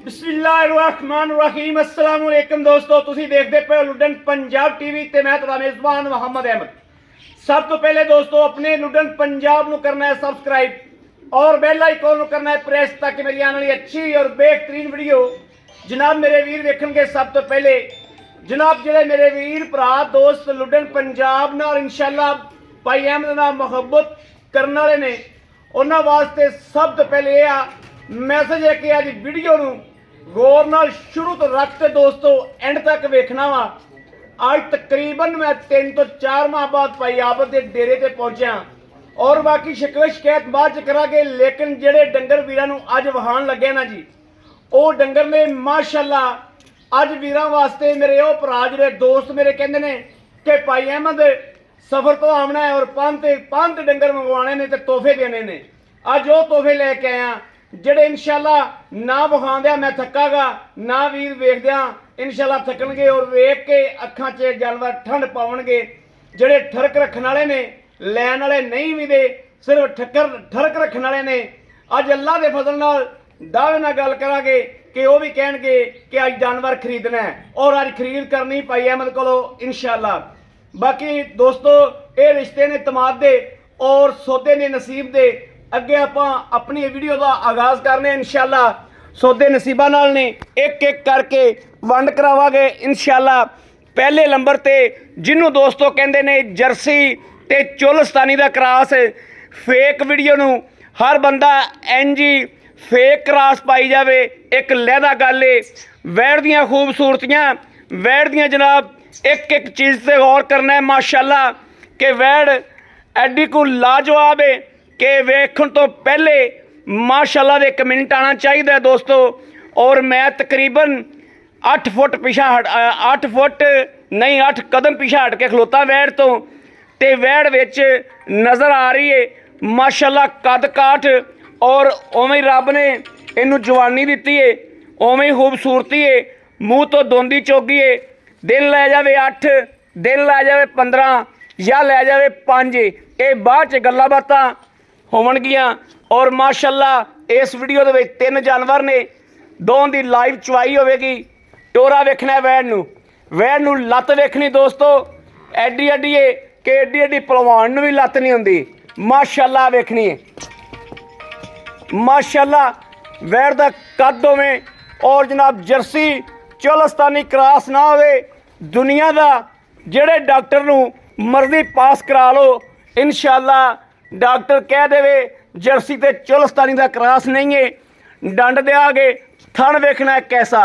बिस्मिल्लाहिर्रहमानिर्रहीम अस्सलाम वालेकुम दोस्तों, तुसी देखते पे लुडन पंजाब टीवी ते मैं तुहाडा मेज़बान मोहम्मद अहमद। सब तो पहले दोस्तों अपने लुडन पंजाब नू करना है सब्सक्राइब और बेल आइकन नू करना है प्रेस ताकि मेरी आने वाली अच्छी और बेहतरीन वीडियो जनाब मेरे वीर देखणगे। सब तो पहले जनाब जिहड़े मेरे वीर भरा दोस्त लुडन पंजाब नाल इंशाअल्लाह भाई अहमद नाल मुहब्बत करने वाले ने उन्हां वास्ते सब तो पहले यह मैसेज है कि आज वीडियो नू गौर नाल शुरू तो रखते दोस्तों एंड तक वेखना वा। आज तकरीबन मैं 3 तो 4 माह बाद भाई आबद के डेरे ते पहुंचा और बाकी शिकवे शिकायत बाद च करांगे, लेकिन जेडे डंगर वीरां नू अज वहाण लगे ना जी वो डंगर ने माशाअल्लाह अज वीरां वास्ते मेरे वो भरा जिहड़े दोस्त मेरे कहंदे ने कि भाई अहमद सफर तो आना है और पान ते डंगर मंगवाने ने ते तोहफे देने ने। अज वो तोहफे लैके आया ਜਿਹੜੇ इंशाअल्लाह ना विखांदिया मैं थकागा ना वीर वेखदिया इंशाअल्लाह थकणगे और वेख के अखां 'च जानवर ठंड पाउणगे। ਜਿਹੜੇ ठरक रखण वाले ने लैण वाले नहीं भी दे सिर्फ ठरक रखण वाले ने। अज अल्लाह के फजल नाल दावे नाल गल करांगे कि वो भी कहणगे कि अज जानवर खरीदना है और अज खरीद करनी भाई अहमद कोलों इंशाअल्लाह। बाकी दोस्तों ये रिश्ते ने तमाद दे और सौदे ने नसीब दे। अगे आपां अपनी वीडियो का आगाज़ करने इंशाअल्लाह सौदे नसीबा नाल ने एक एक करके वंड करावांगे इंशाअल्लाह। पहले नंबर ते जिन्हों दोस्तों कहंदे ने जर्सी ते चुलस्तानी दा क्रॉस फेक वीडियो नू हर बंदा एनजी फेक क्रॉस पाई जावे एक लहदा गल है। वैड़ दियां खूबसूरतियां वैड़ दियां जनाब एक एक चीज़ से गौर करना है माशाअल्लाह कि वैड़ एडी को लाजवाब है कि वेखण तो पहले माशाअल्लाह दे कमेंट आना चाहिए दोस्तों। और मैं तकरीबन 8 फुट पिछा 8 फुट नहीं 8 कदम पिछा हट के खलोता वैड़ तो ते वैड़ विच नज़र आ रही है माशाअल्लाह कद काठ और उवें रब ने इनू जवानी दी है उवें ही खूबसूरती है। मूँह तो दोंदी चोगी है। दिन लै जाए 8 दिन लै जाए 15 या लै जाए 5 ये बाद च गल्लां बातां होवणगियां। और माशाअल्लाह इस वीडियो दे विच 3 जानवर ने दों दी लाइव चवाई होवेगी। टोरा वेखना है वैड़ नू लत्त वेखनी दोस्तों एडी एडी है कि एडी एडी पहलवान नू भी लत्त नहीं हुंदी माशाअल्लाह वेखनी है। माशाअल्लाह वैड़ दा कद होवे और जनाब जर्सी चुलस्तानी क्रॉस ना होवे दुनिया दा जेड़े डॉक्टर नू मर्जी पास करा लो इंशाअल्लाह डॉक्टर कह देवे जर्सी ते चुलस्तानी दा क्रॉस नहीं है। डंड देआगे थन वेखना है कैसा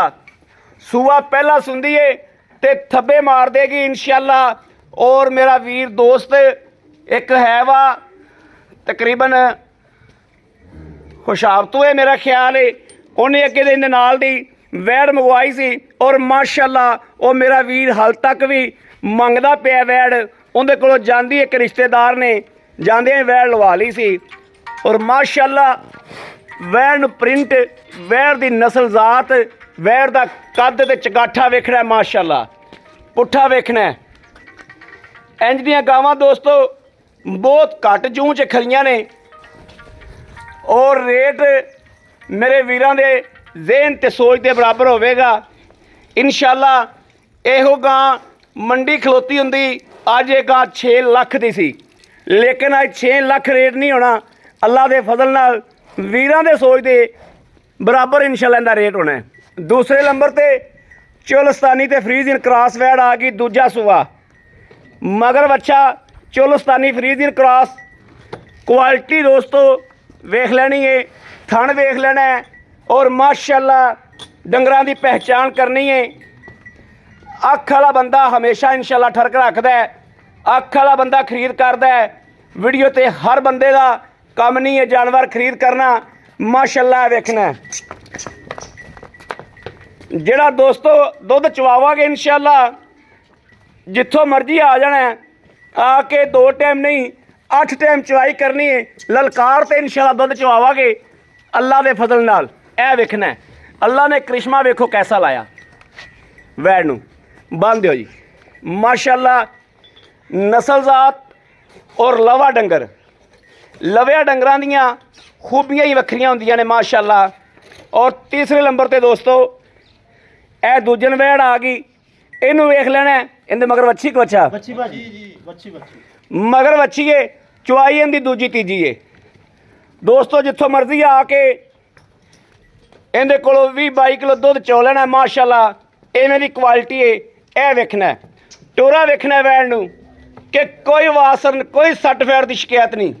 सूआ पहला सुंदी है ते थब्बे मार देगी इंशाअल्लाह। और मेरा वीर दोस्त एक है वा तकरीबन खुशाब तो है मेरा ख्याल है उन्हें अगे दिन नाल दी वैड़ मंगवाई सी और माशाअल्लाह वो मेरा वीर हाल तक भी मंगदा पिया वैड़ उहदे कोलों जांदी एक रिश्तेदार ने जांदे वैड़ लवा ली सी। और माशाअल्लाह वैड़ नूं प्रिंट वैड़ दी नस्ल जात वैड़ दा कद ते चगाठा वेखना है माशाअल्लाह पुट्ठा वेखना है। इंज दियां गावां दोस्तों बहुत घट जूं च खलियां ने और रेट मेरे वीरां दे ज़हन ते सोच के बराबर होवेगा इंशाअल्लाह। इहो गां मंडी खलोती हुंदी अज ये गां 6 लाख दी सी लेकिन अज 6 लाख रेट नहीं होना अल्लाह के फजल नाल वीरां दे सोच दे बराबर इंशाअल्लाह इहदा रेट होना है। दूसरे नंबर ते चुलस्तानी ते फ्रीजियन क्रॉस वैड़ आ गई दूजा सूआ मगर बच्चा चुलस्तानी फ्रीजियन क्रॉस क्वालिटी दोस्तों वेख लैनी है थन वेख लेना है और माशाअल्लाह डंगरां दी पहचान करनी है। अख वाला बंदा हमेशा इंशाअल्लाह ठरक रखता है अख वाला बंदा खरीद करता है। वीडियो ते हर बंदे का काम नहीं है जानवर खरीद करना माशाअल्लाह वेखना है। जेड़ा दोस्तों दुध चवावांगे इंशाअल्लाह जिथों मर्जी आ जाना है आके 2 टाइम नहीं 8 टाइम चवाई करनी है ललकार ते इंशाअल्लाह दुध चवावांगे अल्लाह के फजल नाल। ए वेखना है अल्लाह ने करिश्मा वेखो कैसा लाया वैड़ नूं बन दिओ जी माशाअल्लाह नस्ल जात और लवा डंगर लविया डंगरां दियां खूबियां ही वक्खरियां हुंदियां ने माशाअल्लाह। ਔਰ ਤੀਸਰੇ ਨੰਬਰ ਤੇ ਦੋਸਤੋ ਇਹ ਦੂਜਨ ਵੈੜ ਆ ਗਈ, ਇਹਨੂੰ ਵੇਖ ਲੈਣਾ। ਇਹਦੇ ਮਗਰ ਵੱਛੀ ਕਵੱਛਾ ਬੱਚੀ ਭਾਜੀ ਜੀ ਬੱਚੀ ਮਗਰ ਵੱਛੀ ਏ, ਚੁਆਈ ਇਹਦੀ ਦੂਜੀ ਤੀਜੀ ਏ ਦੋਸਤੋ। ਜਿੱਥੋਂ ਮਰਜ਼ੀ ਆ ਕੇ ਇਹਦੇ ਕੋਲੋਂ 20-22 ਕਿਲੋ ਦੁੱਧ ਚੋ ਲੈਣਾ ਮਾਸ਼ਾਅੱਲਾ। ਇਵੇਂ ਦੀ ਕੁਆਲਿਟੀ ਏ। ਇਹ ਵੇਖਣਾ ਟੋਰਾ ਵੇਖਣਾ ਵੈਣ ਨੂੰ ਕਿ ਕੋਈ ਵਾਸਰ ਕੋਈ ਸੱਟ ਫੇੜ ਦੀ ਸ਼ਿਕਾਇਤ ਨਹੀਂ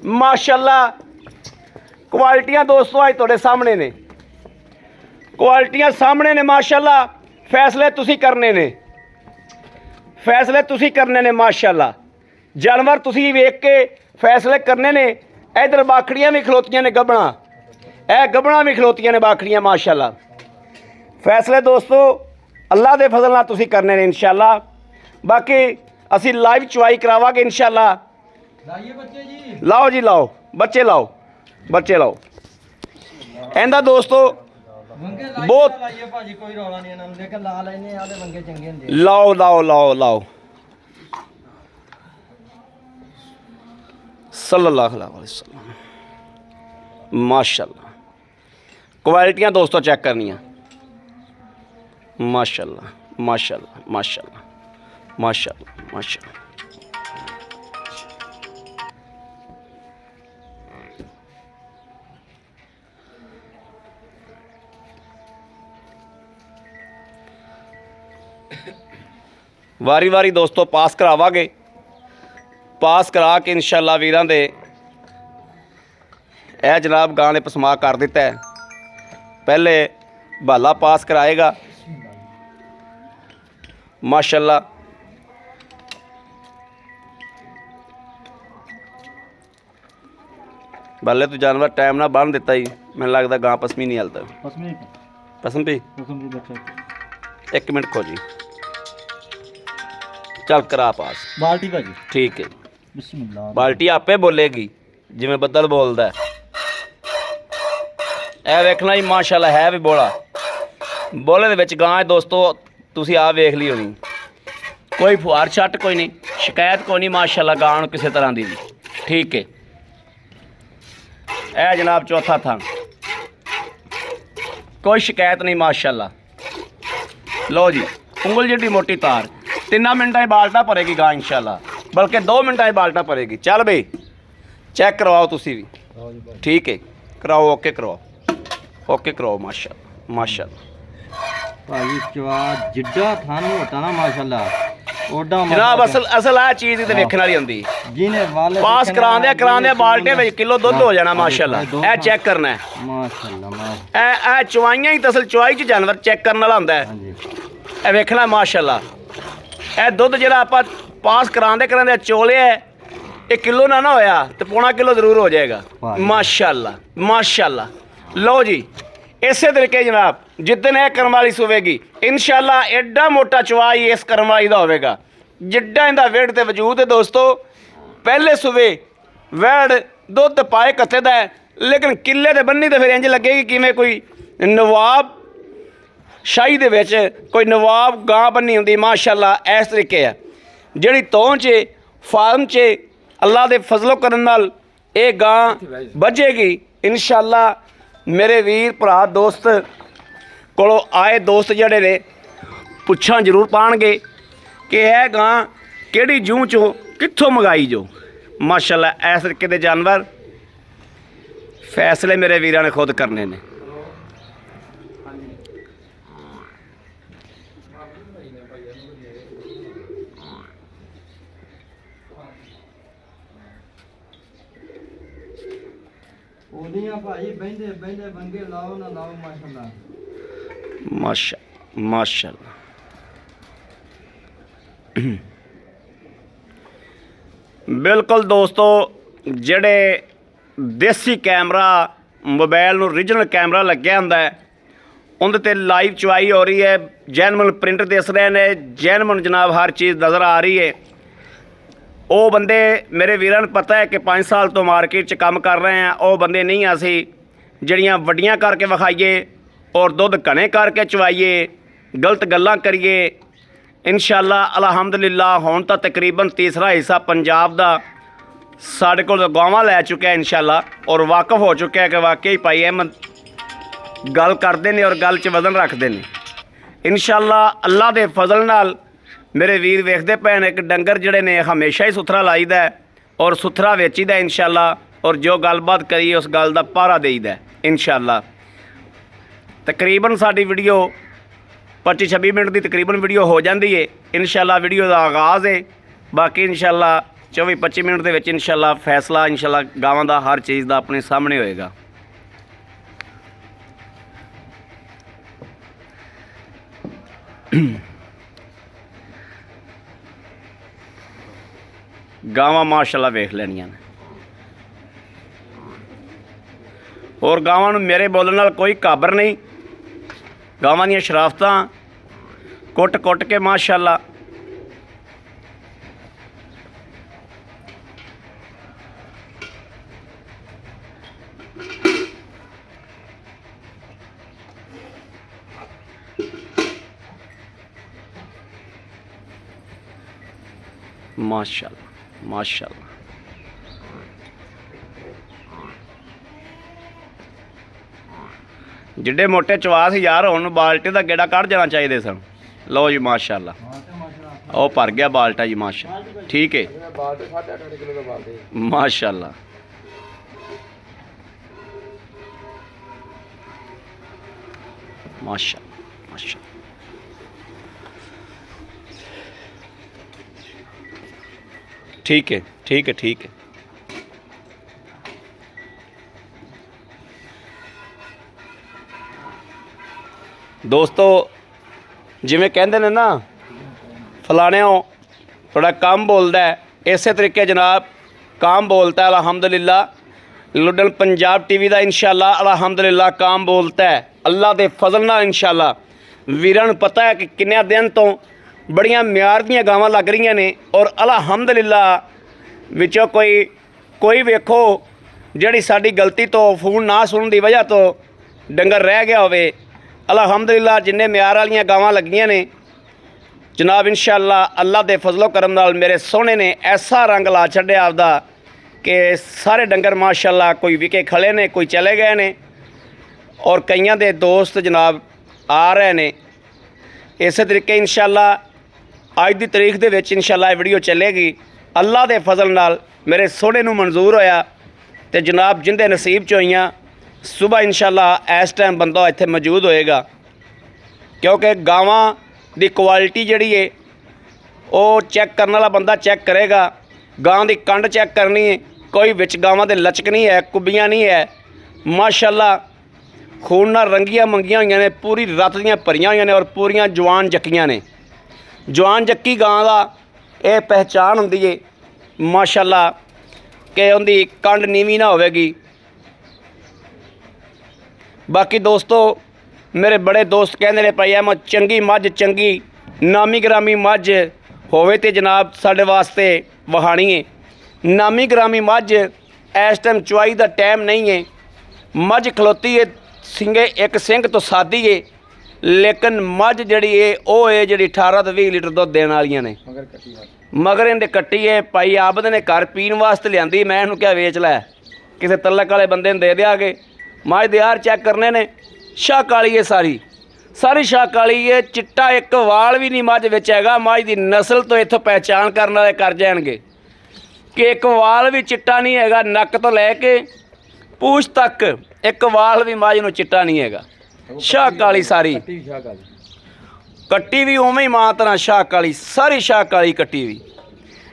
ਮਾਸ਼ਾਅੱਲਾ। ਕੁਆਲਿਟੀਆਂ ਦੋਸਤੋ ਅੱਜ ਤੁਹਾਡੇ ਸਾਹਮਣੇ ਨੇ, ਕੁਆਲਿਟੀਆਂ ਸਾਹਮਣੇ ਨੇ ਮਾਸ਼ਾਅੱਲਾ। ਫੈਸਲੇ ਤੁਸੀਂ ਕਰਨੇ ਨੇ, ਫੈਸਲੇ ਤੁਸੀਂ ਕਰਨੇ ਨੇ ਮਾਸ਼ਾਅੱਲਾ। ਜਾਨਵਰ ਤੁਸੀਂ ਵੇਖ ਕੇ ਫੈਸਲੇ ਕਰਨੇ ਨੇ। ਇਧਰ ਬਾਖੜੀਆਂ ਵੀ ਖਲੋਤੀਆਂ ਨੇ ਗੱਭਣਾ, ਇਹ ਗੱਭਣਾ ਵੀ ਖਲੋਤੀਆਂ ਨੇ ਬਾਖੜੀਆਂ ਮਾਸ਼ਾਅੱਲਾ। ਫੈਸਲੇ ਦੋਸਤੋ ਅੱਲਾ ਦੇ ਫਜ਼ਲ ਨਾਲ ਤੁਸੀਂ ਕਰਨੇ ਨੇ ਇਨਸ਼ਾਅੱਲਾ। ਬਾਕੀ ਅਸੀਂ ਲਾਈਵ ਚੁਆਈ ਕਰਾਵਾਂਗੇ ਇਨਸ਼ਾਅੱਲਾ। ਲਾਈਏ ਬੱਚੇ ਜੀ, ਲਾਓ ਜੀ ਲਾਓ ਬੱਚੇ, ਲਾਓ ਬੱਚੇ ਲਾਓ। ਇਹਦਾ ਦੋਸਤੋ ਮੰਗੇ ਬਹੁਤ ਲਾਈਏ ਭਾਜੀ, ਕੋਈ ਰੌਲਾ ਨਹੀਂ ਇਹਨਾਂ ਨੂੰ ਦੇਖ ਲਾ ਲੈਨੇ ਆ, ਦੇ ਮੰਗੇ ਚੰਗੇ ਹੁੰਦੇ। ਲਾਓ ਲਾਓ ਲਾਓ ਲਾਓ ਸੱਲੱਲਾਹੁ ਅਲੈहि ਵਸੱਲਮ ਮਾਸ਼ਾਅੱਲਾ। ਕੁਆਲਿਟੀਆਂ ਦੋਸਤੋ ਚੈੱਕ ਕਰਨੀਆਂ ਮਾਸ਼ਾਅੱਲਾ ਮਾਸ਼ਾਅੱਲਾ ਮਾਸ਼ਾਅੱਲਾ ਮਾਸ਼ਾਅੱਲਾ ਮਾਸ਼ਾਅੱਲਾ। ਵਾਰੀ ਵਾਰੀ ਦੋਸਤੋ ਪਾਸ ਕਰਾਵਾਂਗੇ। ਪਾਸ ਕਰਾ ਕੇ ਇਨਸ਼ਾਅੱਲਾ ਵੀਰਾਂ ਦੇ ਇਹ ਜਨਾਬ ਗਾਂ ਨੇ ਪਸਮਾ ਕਰ ਦਿੱਤਾ ਹੈ। ਪਹਿਲੇ ਬਾਲਾ ਪਾਸ ਕਰਾਏਗਾ ਮਾਸ਼ਾਅੱਲਾ। ਬਾਲੇ ਤੋਂ ਜਾਨਵਰ ਟਾਈਮ ਨਾਲ ਬੰਨ ਦਿੱਤਾ ਜੀ, ਮੈਨੂੰ ਲੱਗਦਾ ਗਾਂ ਪਸਮੀ ਨਹੀਂ ਹਲਦਾ। ਪਸਮ ਪੀ ਬੱਚਾ 1 ਮਿੰਟ ਖੋ ਜੀ, ਚੱਲ ਕਰਾ ਪਾਸ। ਬਾਲਟੀ ਭਾਜੀ ਠੀਕ ਹੈ। ਬਿਸਮਿਲ੍ਲਾ। ਬਾਲਟੀ ਆਪੇ ਬੋਲੇਗੀ ਜਿਵੇਂ ਬੱਦਲ ਬੋਲਦਾ। ਇਹ ਵੇਖਣਾ ਜੀ ਮਾਸ਼ਾਅੱਲਾ ਹੈ ਵੀ ਬੋਲਾ। ਬੋਲੇ ਦੇ ਵਿੱਚ ਗਾਂ ਹੈ ਦੋਸਤੋ, ਤੁਸੀਂ ਆਪ ਵੇਖ ਲਈ ਹੋਣੀ। ਕੋਈ ਫੁਹਾਰ ਛੱਟ ਕੋਈ ਨਹੀਂ, ਸ਼ਿਕਾਇਤ ਕੋਈ ਨਹੀਂ ਮਾਸ਼ਾਅੱਲਾ ਗਾਂ ਨੂੰ ਕਿਸੇ ਤਰ੍ਹਾਂ ਦੀ ਵੀ। ਠੀਕ ਹੈ। ਇਹ ਜਨਾਬ ਚੌਥਾ ਥਾਂ, ਕੋਈ ਸ਼ਿਕਾਇਤ ਨਹੀਂ ਮਾਸ਼ਾਅੱਲਾ। ਲਓ ਜੀ ਉਂਗਲ ਜਿੱਡੀ ਮੋਟੀ ਤਾਰ। 3 ਮਿੰਟਾਂ 'ਚ ਬਾਲਟਾ ਭਰੇਗੀ ਗਾਂ ਇਨਸ਼ਾਅੱਲਾ, ਬਲਕਿ 2 ਮਿੰਟਾਂ 'ਚ ਬਾਲਟਾ ਭਰੇਗੀ। ਚੱਲ ਬਈ ਚੈੱਕ ਕਰਵਾਓ ਤੁਸੀਂ ਵੀ। ਠੀਕ ਹੈ ਕਰਾਓ, ਓਕੇ ਕਰਵਾਓ, ਓਕੇ ਕਰਾਓ ਮਾਸ਼ਾਅੱਲਾ ਮਾਸ਼ਾਅੱਲਾ। ਭਾਜੀ ਚਵਾ ਜਿੱਡਾ ਥਾਨ ਹੋਤਾ ਨਾ ਮਾਸ਼ਾਅੱਲਾ ਓਡਾ ਜਨਾਬ ਅਸਲ ਆ ਚੀਜ਼ ਤੇ ਵੇਖਣ ਵਾਲੀ ਹੁੰਦੀ। ਜਿਹਨੇ ਵਾਲੇ ਪਾਸ ਕਰਾਉਂਦੇ ਬਾਲਟੇ ਵਿੱਚ ਕਿਲੋ ਦੁੱਧ ਹੋ ਜਾਣਾ ਮਾਸ਼ਾਅੱਲਾ। ਇਹ ਚੈੱਕ ਕਰਨਾ ਹੈ ਮਾਸ਼ਾਅੱਲਾ। ਇਹ ਚਵਾਈਆਂ ਹੀ ਤਸਲ ਚਵਾਈ 'ਚ ਜਾਨਵਰ ਚੈੱਕ ਕਰਨ ਵਾਲਾ ਹੁੰਦਾ ਹੈ। ਹਾਂਜੀ ਇਹ ਵੇਖਣਾ ਮਾਸ਼ਾਅੱਲਾ। ਇਹ ਦੁੱਧ ਜਿਹੜਾ ਆਪਾਂ ਪਾਸ ਕਰਾਉਂਦੇ ਚੋਲਿਆ ਇਹ ਕਿਲੋ ਨਾ ਹੋਇਆ ਤੇ ਪੌਣਾ ਕਿਲੋ ਜ਼ਰੂਰ ਹੋ ਜਾਏਗਾ ਮਾਸ਼ਾਅੱਲਾ ਮਾਸ਼ਾਅੱਲਾ। ਲਓ ਜੀ ਇਸੇ ਤਰੀਕੇ ਜਨਾਬ ਜਿੱਦਣ ਇਹ ਕਰਮ ਵਾਲੀ ਸੁਵੇਗੀ ਇਨਸ਼ਾਅੱਲਾ ਐਡਾ ਮੋਟਾ ਚਵਾਈ ਇਸ ਕਰਮ ਵਾਲੀ ਦਾ ਹੋਵੇਗਾ ਜਿੱਡਾ ਇਹਦਾ ਵੇੜ ਤੇ ਵਜੂਦ ਹੈ ਦੋਸਤੋ। ਪਹਿਲੇ ਸੁਵੇ ਵੈੜ ਦੁੱਧ ਪਾਏ ਕੱਥੇ ਦਾ ਹੈ, ਲੇਕਿਨ ਕਿੱਲੇ ਦੇ ਬੰਨੀ ਤੇ ਫਿਰ ਇੰਜ ਲੱਗੇਗੀ ਕਿਵੇਂ ਕੋਈ ਨਵਾਬ ਸ਼ਾਹੀ ਦੇ ਵਿੱਚ ਕੋਈ ਨਵਾਬ ਗਾਂ ਬੰਨੀ ਹੁੰਦੀ ਮਾਸ਼ਾਅੱਲਾ। ਇਸ ਤਰੀਕੇ ਹੈ ਜਿਹੜੀ ਤੋਂਹ 'ਚ ਫਾਰਮ 'ਚ ਅੱਲਾ ਦੇ ਫਜ਼ਲੋ ਕਰਨ ਨਾਲ ਇਹ ਗਾਂ ਵੱਜੇਗੀ ਇਨਸ਼ਾਅੱਲਾ। ਮੇਰੇ ਵੀਰ ਭਰਾ ਦੋਸਤ ਕੋਲੋਂ ਆਏ ਦੋਸਤ ਜਿਹੜੇ ਨੇ ਪੁੱਛਾਂ ਜ਼ਰੂਰ ਪਾਣਗੇ ਕਿ ਇਹ ਗਾਂ ਕਿਹੜੀ ਜੂਹ 'ਚੋਂ ਕਿੱਥੋਂ ਮੰਗਾਈ ਜੋ ਮਾਸ਼ਾਅੱਲਾ। ਇਸ ਤਰੀਕੇ ਦੇ ਜਾਨਵਰ ਫੈਸਲੇ ਮੇਰੇ ਵੀਰਾਂ ਨੇ ਖੁਦ ਕਰਨੇ ਨੇ। ਉਹਦੀਆਂ ਭਾਜੀ ਬਹਿੰਦੇ ਬਹਿੰਦੇ ਬੰਗੇ ਲਾਓ ਨਾ ਲਾਓ ਮਾਸ਼ਾਅੱਲਾ ਮਾਸ਼ਾਅੱਲਾ। ਬਿਲਕੁਲ ਦੋਸਤੋ ਜਿਹੜੇ ਦੇਸੀ ਕੈਮਰਾ ਮੋਬਾਈਲ ਨੂੰ ਓਰੀਜਨਲ ਕੈਮਰਾ ਲੱਗਿਆ ਹੁੰਦਾ ਹੈ ਉਹਦੇ ਤੇ ਲਾਈਵ ਚਵਾਈ ਹੋ ਰਹੀ ਹੈ, ਜੈਨੂਅਨ ਪ੍ਰਿੰਟ ਦਿਸ ਰਹੇ ਨੇ, ਜੈਨੂਅਨ ਜਨਾਬ ਹਰ ਚੀਜ਼ ਨਜ਼ਰ ਆ ਰਹੀ ਹੈ। ਉਹ ਬੰਦੇ ਮੇਰੇ ਵੀਰਾਂ ਨੂੰ ਪਤਾ ਹੈ ਕਿ 5 ਸਾਲ ਤੋਂ ਮਾਰਕੀਟ 'ਚ ਕੰਮ ਕਰ ਰਹੇ ਆ। ਉਹ ਬੰਦੇ ਨਹੀਂ ਅਸੀਂ ਜਿਹੜੀਆਂ ਵੱਡੀਆਂ ਕਰਕੇ ਵਿਖਾਈਏ ਔਰ ਦੁੱਧ ਘਣੇ ਕਰਕੇ ਚਵਾਈਏ, ਗਲਤ ਗੱਲਾਂ ਕਰੀਏ। ਇਨਸ਼ਾਅੱਲਾ ਅਲਹਮਦੁਲਿਲਾ ਹੁਣ ਤਾਂ ਤਕਰੀਬਨ ਤੀਸਰਾ ਹਿੱਸਾ ਪੰਜਾਬ ਦਾ ਸਾਡੇ ਕੋਲ ਗਾਵਾਂ ਲੈ ਚੁੱਕਿਆ ਇਨਸ਼ਾਅੱਲਾ ਔਰ ਵਾਕਫ ਹੋ ਚੁੱਕਿਆ ਕਿ ਵਾਕਈ ਭਾਈ ਅਹਿਮਦ ਗੱਲ ਕਰਦੇ ਨੇ ਔਰ ਗੱਲ 'ਚ ਵਜ਼ਨ ਰੱਖਦੇ ਨੇ। ਇਨਸ਼ਾਅੱਲਾ ਅੱਲਾ ਦੇ ਫਜ਼ਲ ਨਾਲ ਮੇਰੇ ਵੀਰ ਵੇਖਦੇ ਪਏ ਨੇ ਕਿ ਡੰਗਰ ਜਿਹੜੇ ਨੇ ਹਮੇਸ਼ਾ ਹੀ ਸੁਥਰਾ ਲਾਈਦਾ ਹੈ ਔਰ ਸੁਥਰਾ ਵੇਚੀਦਾ ਇਨਸ਼ਾਅੱਲਾ, ਔਰ ਜੋ ਗੱਲਬਾਤ ਕਰੀਏ ਉਸ ਗੱਲ ਦਾ ਪਾਰਾ ਦੇਈਦਾ ਇਨਸ਼ਾਅੱਲਾ। ਤਕਰੀਬਨ ਸਾਡੀ ਵੀਡੀਓ 25-26 ਮਿੰਟ ਦੀ ਤਕਰੀਬਨ ਵੀਡੀਓ ਹੋ ਜਾਂਦੀ ਹੈ ਇਨਸ਼ਾਅੱਲਾ। ਵੀਡੀਓ ਦਾ ਆਗਾਜ਼ ਹੈ, ਬਾਕੀ ਇਨਸ਼ਾਅੱਲਾ 24-25 ਮਿੰਟ ਦੇ ਵਿੱਚ ਇਨਸ਼ਾਅੱਲਾ ਫੈਸਲਾ ਇਨਸ਼ਾਅੱਲਾ ਗਾਵਾਂ ਦਾ ਹਰ ਚੀਜ਼ ਦਾ ਆਪਣੇ ਸਾਹਮਣੇ ਹੋਏਗਾ। ਗਾਵਾਂ ਮਾਸ਼ਾਅੱਲਾ ਵੇਖ ਲੈਣੀਆਂ ਨੇ, ਔਰ ਗਾਵਾਂ ਨੂੰ ਮੇਰੇ ਬੋਲਣ ਨਾਲ ਕੋਈ ਕਾਬਰ ਨਹੀਂ। ਗਾਵਾਂ ਦੀਆਂ ਸ਼ਰਾਫਤਾਂ ਕੁੱਟ ਕੇ ਮਾਸ਼ਾਅੱਲਾ माशाल्लाह माशाल्लाह। जिड्डे मोटे चवास यार हुण बाल्टे दा गेड़ा कढ़ जाना चाहिए सन। लो जी माशाल्लाह, ओ भर गया बाल्टा जी माशा, ठीक है माशाल्लाह। माशाल्लाह माशाल्लाह। ठीक है ठीक है ठीक है। दोस्तों जिवें कहंदे ने ना फलाणियों थोड़ा कम बोलता है, इस तरीके जनाब काम बोलता है अल्हम्दुलिल्लाह। लुडन पंजाब टीवी का इंशाअल्लाह अल्हम्दुलिल्लाह काम बोलता है अल्लाह के फजल नाल इंशाअल्लाह। वीरां नूं पता है कि किन्ने दिन तो बड़ियां म्यार दीयां गावां लग रही ने और अल्हम्दुलिल्लाह विचों कोई वेखो जिहड़ी साडी गलती तो फोन ना सुनने की वजह तो डंगर रह गया होवे। अल्हम्दुलिल्लाह जिन्ने म्यार वालियां गावां लगियां ने जनाब इंशाअल्लाह अल्लाह दे फजलो करम नाल मेरे सोहणे ने ऐसा रंग ला छड्डिया आपदा कि सारे डंगर माशाअल्लाह कोई विके खड़े ने, कोई चले गए ने और कईयां दे दोस्त जनाब आ रहे ने। इस तरीके इंशाअल्लाह अज दी तारीख दे विच इंशाअल्लाह वीडियो चलेगी अल्लाह दे फजल नाल। मेरे सोहणे नूं मंजूर होया ते जनाब जिंदे नसीब च होईयां सुबह इंशाअल्लाह इस टाइम बंदा इत्थे मौजूद होएगा, क्योंकि गावां दी क्वालिटी जिहड़ी है वो चैक करने वाला बंदा चैक करेगा। गां दी कंड चैक करनी है, कोई विच गावां दे लचक नहीं है, कुब्बियां नहीं है माशाअल्लाह। खून नाल रंगियां मंगियां होईयां ने, पूरी रत दियां भरियां होईयां ने और पूरियां जवान जक्कियां ने। जवान जक्की गां दा ये पहचान हुंदी है माशाअल्लाह कि उहदी कंड नीवी ना होवेगी। बाकी दोस्तों मेरे बड़े दोस्त कहते हैं भाई मैं चंगी मझ चंगी नामी ग्रामी मझ होवे ते जनाब साडे वास्ते वहानी है। नामी ग्रामी मझ इस टाइम चुआई का टाइम नहीं है। मझ खलोती है सिंगे एक सिंह तो सादी है, लेकिन मझ जड़ी है वो है जी 18 तो 20 लीटर दुध देने वाली ने। मगर इन्हें कट्टी है भाई आबद ने घर पीन वास्ते लियांदी। मैं इन्हूं क्या वेच लै, किसी तलक वाले बंदे नूं दे दियागे। मझ दे यार चैक करने ने, शाह काली है सारी शाह काली है, चिट्टा एक वाल भी नहीं मझ विच हैगा। मझ की नस्ल तो इत्थों पहचान करने वाले कर जाएंगे कि एक वाल भी चिट्टा नहीं हैगा, नक तो लैके पूछ तक एक वाल भी मझ नूं चिट्टा नहीं हैगा। शाह काली सारी कट्टी भी उवें ही मां तरह शाह काली, सारी शाह काली कट्टी भी।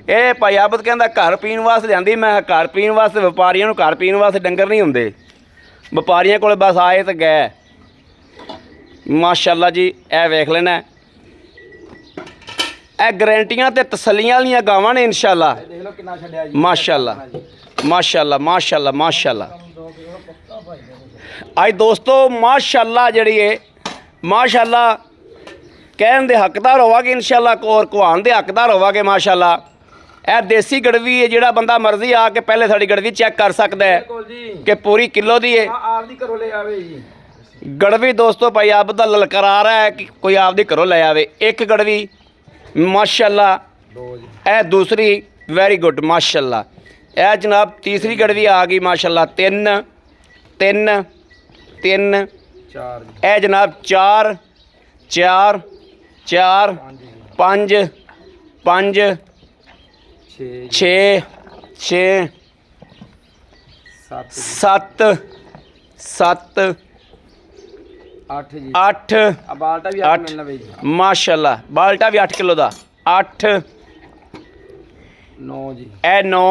ये भाई आबद कहंदा घर पीण वास्ते लियांदी। मैं घर पीण वास्ते व्यापारियों नूं घर पीण वास्ते डंगर नहीं हुंदे, व्यापारियों कोल बस आए तो गए माशाअल्लाह जी। ए वेख लेना ए गारंटियां ते तसल्लियां वालियां गावां ने इंशाअल्लाह माशाअल्लाह माशाअल्लाह माशाअल्लाह माशाअल्लाह। अज दोस्तों माशाअल्लाह जड़ी है माशाअल्लाह कहण दे हकदार होवांगे इंशाअल्लाह और कुहान दे हकदार होवांगे माशाअल्लाह। ए देसी गड़वी है, जिहड़ा बंदा मर्जी आके पहले साडी गड़वी चेक कर सकता है कि पूरी किलो दी है। गड़वी दोस्तों भाई आप दा ललकारा रहा है कि कोई आपदी घरों ले आवे। एक गड़वी माशाअल्लाह, ए दूसरी वेरी गुड माशाअल्लाह। ए जनाब तीसरी गड़वी आ गई माशाअल्लाह। 3 3 3 4 ਜੀ ਇਹ ਜਨਾਬ 4 4 4 5 5 6 6 7 7 8 ਜੀ 8 ਆ ਬਾਲਟਾ ਵੀ 8 ਮਿਲਣਾ ਬਈ ਜੀ ਮਾਸ਼ਾਅੱਲਾ ਬਾਲਟਾ ਵੀ 8 ਕਿਲੋ ਦਾ 8 9 ਜੀ ਇਹ 9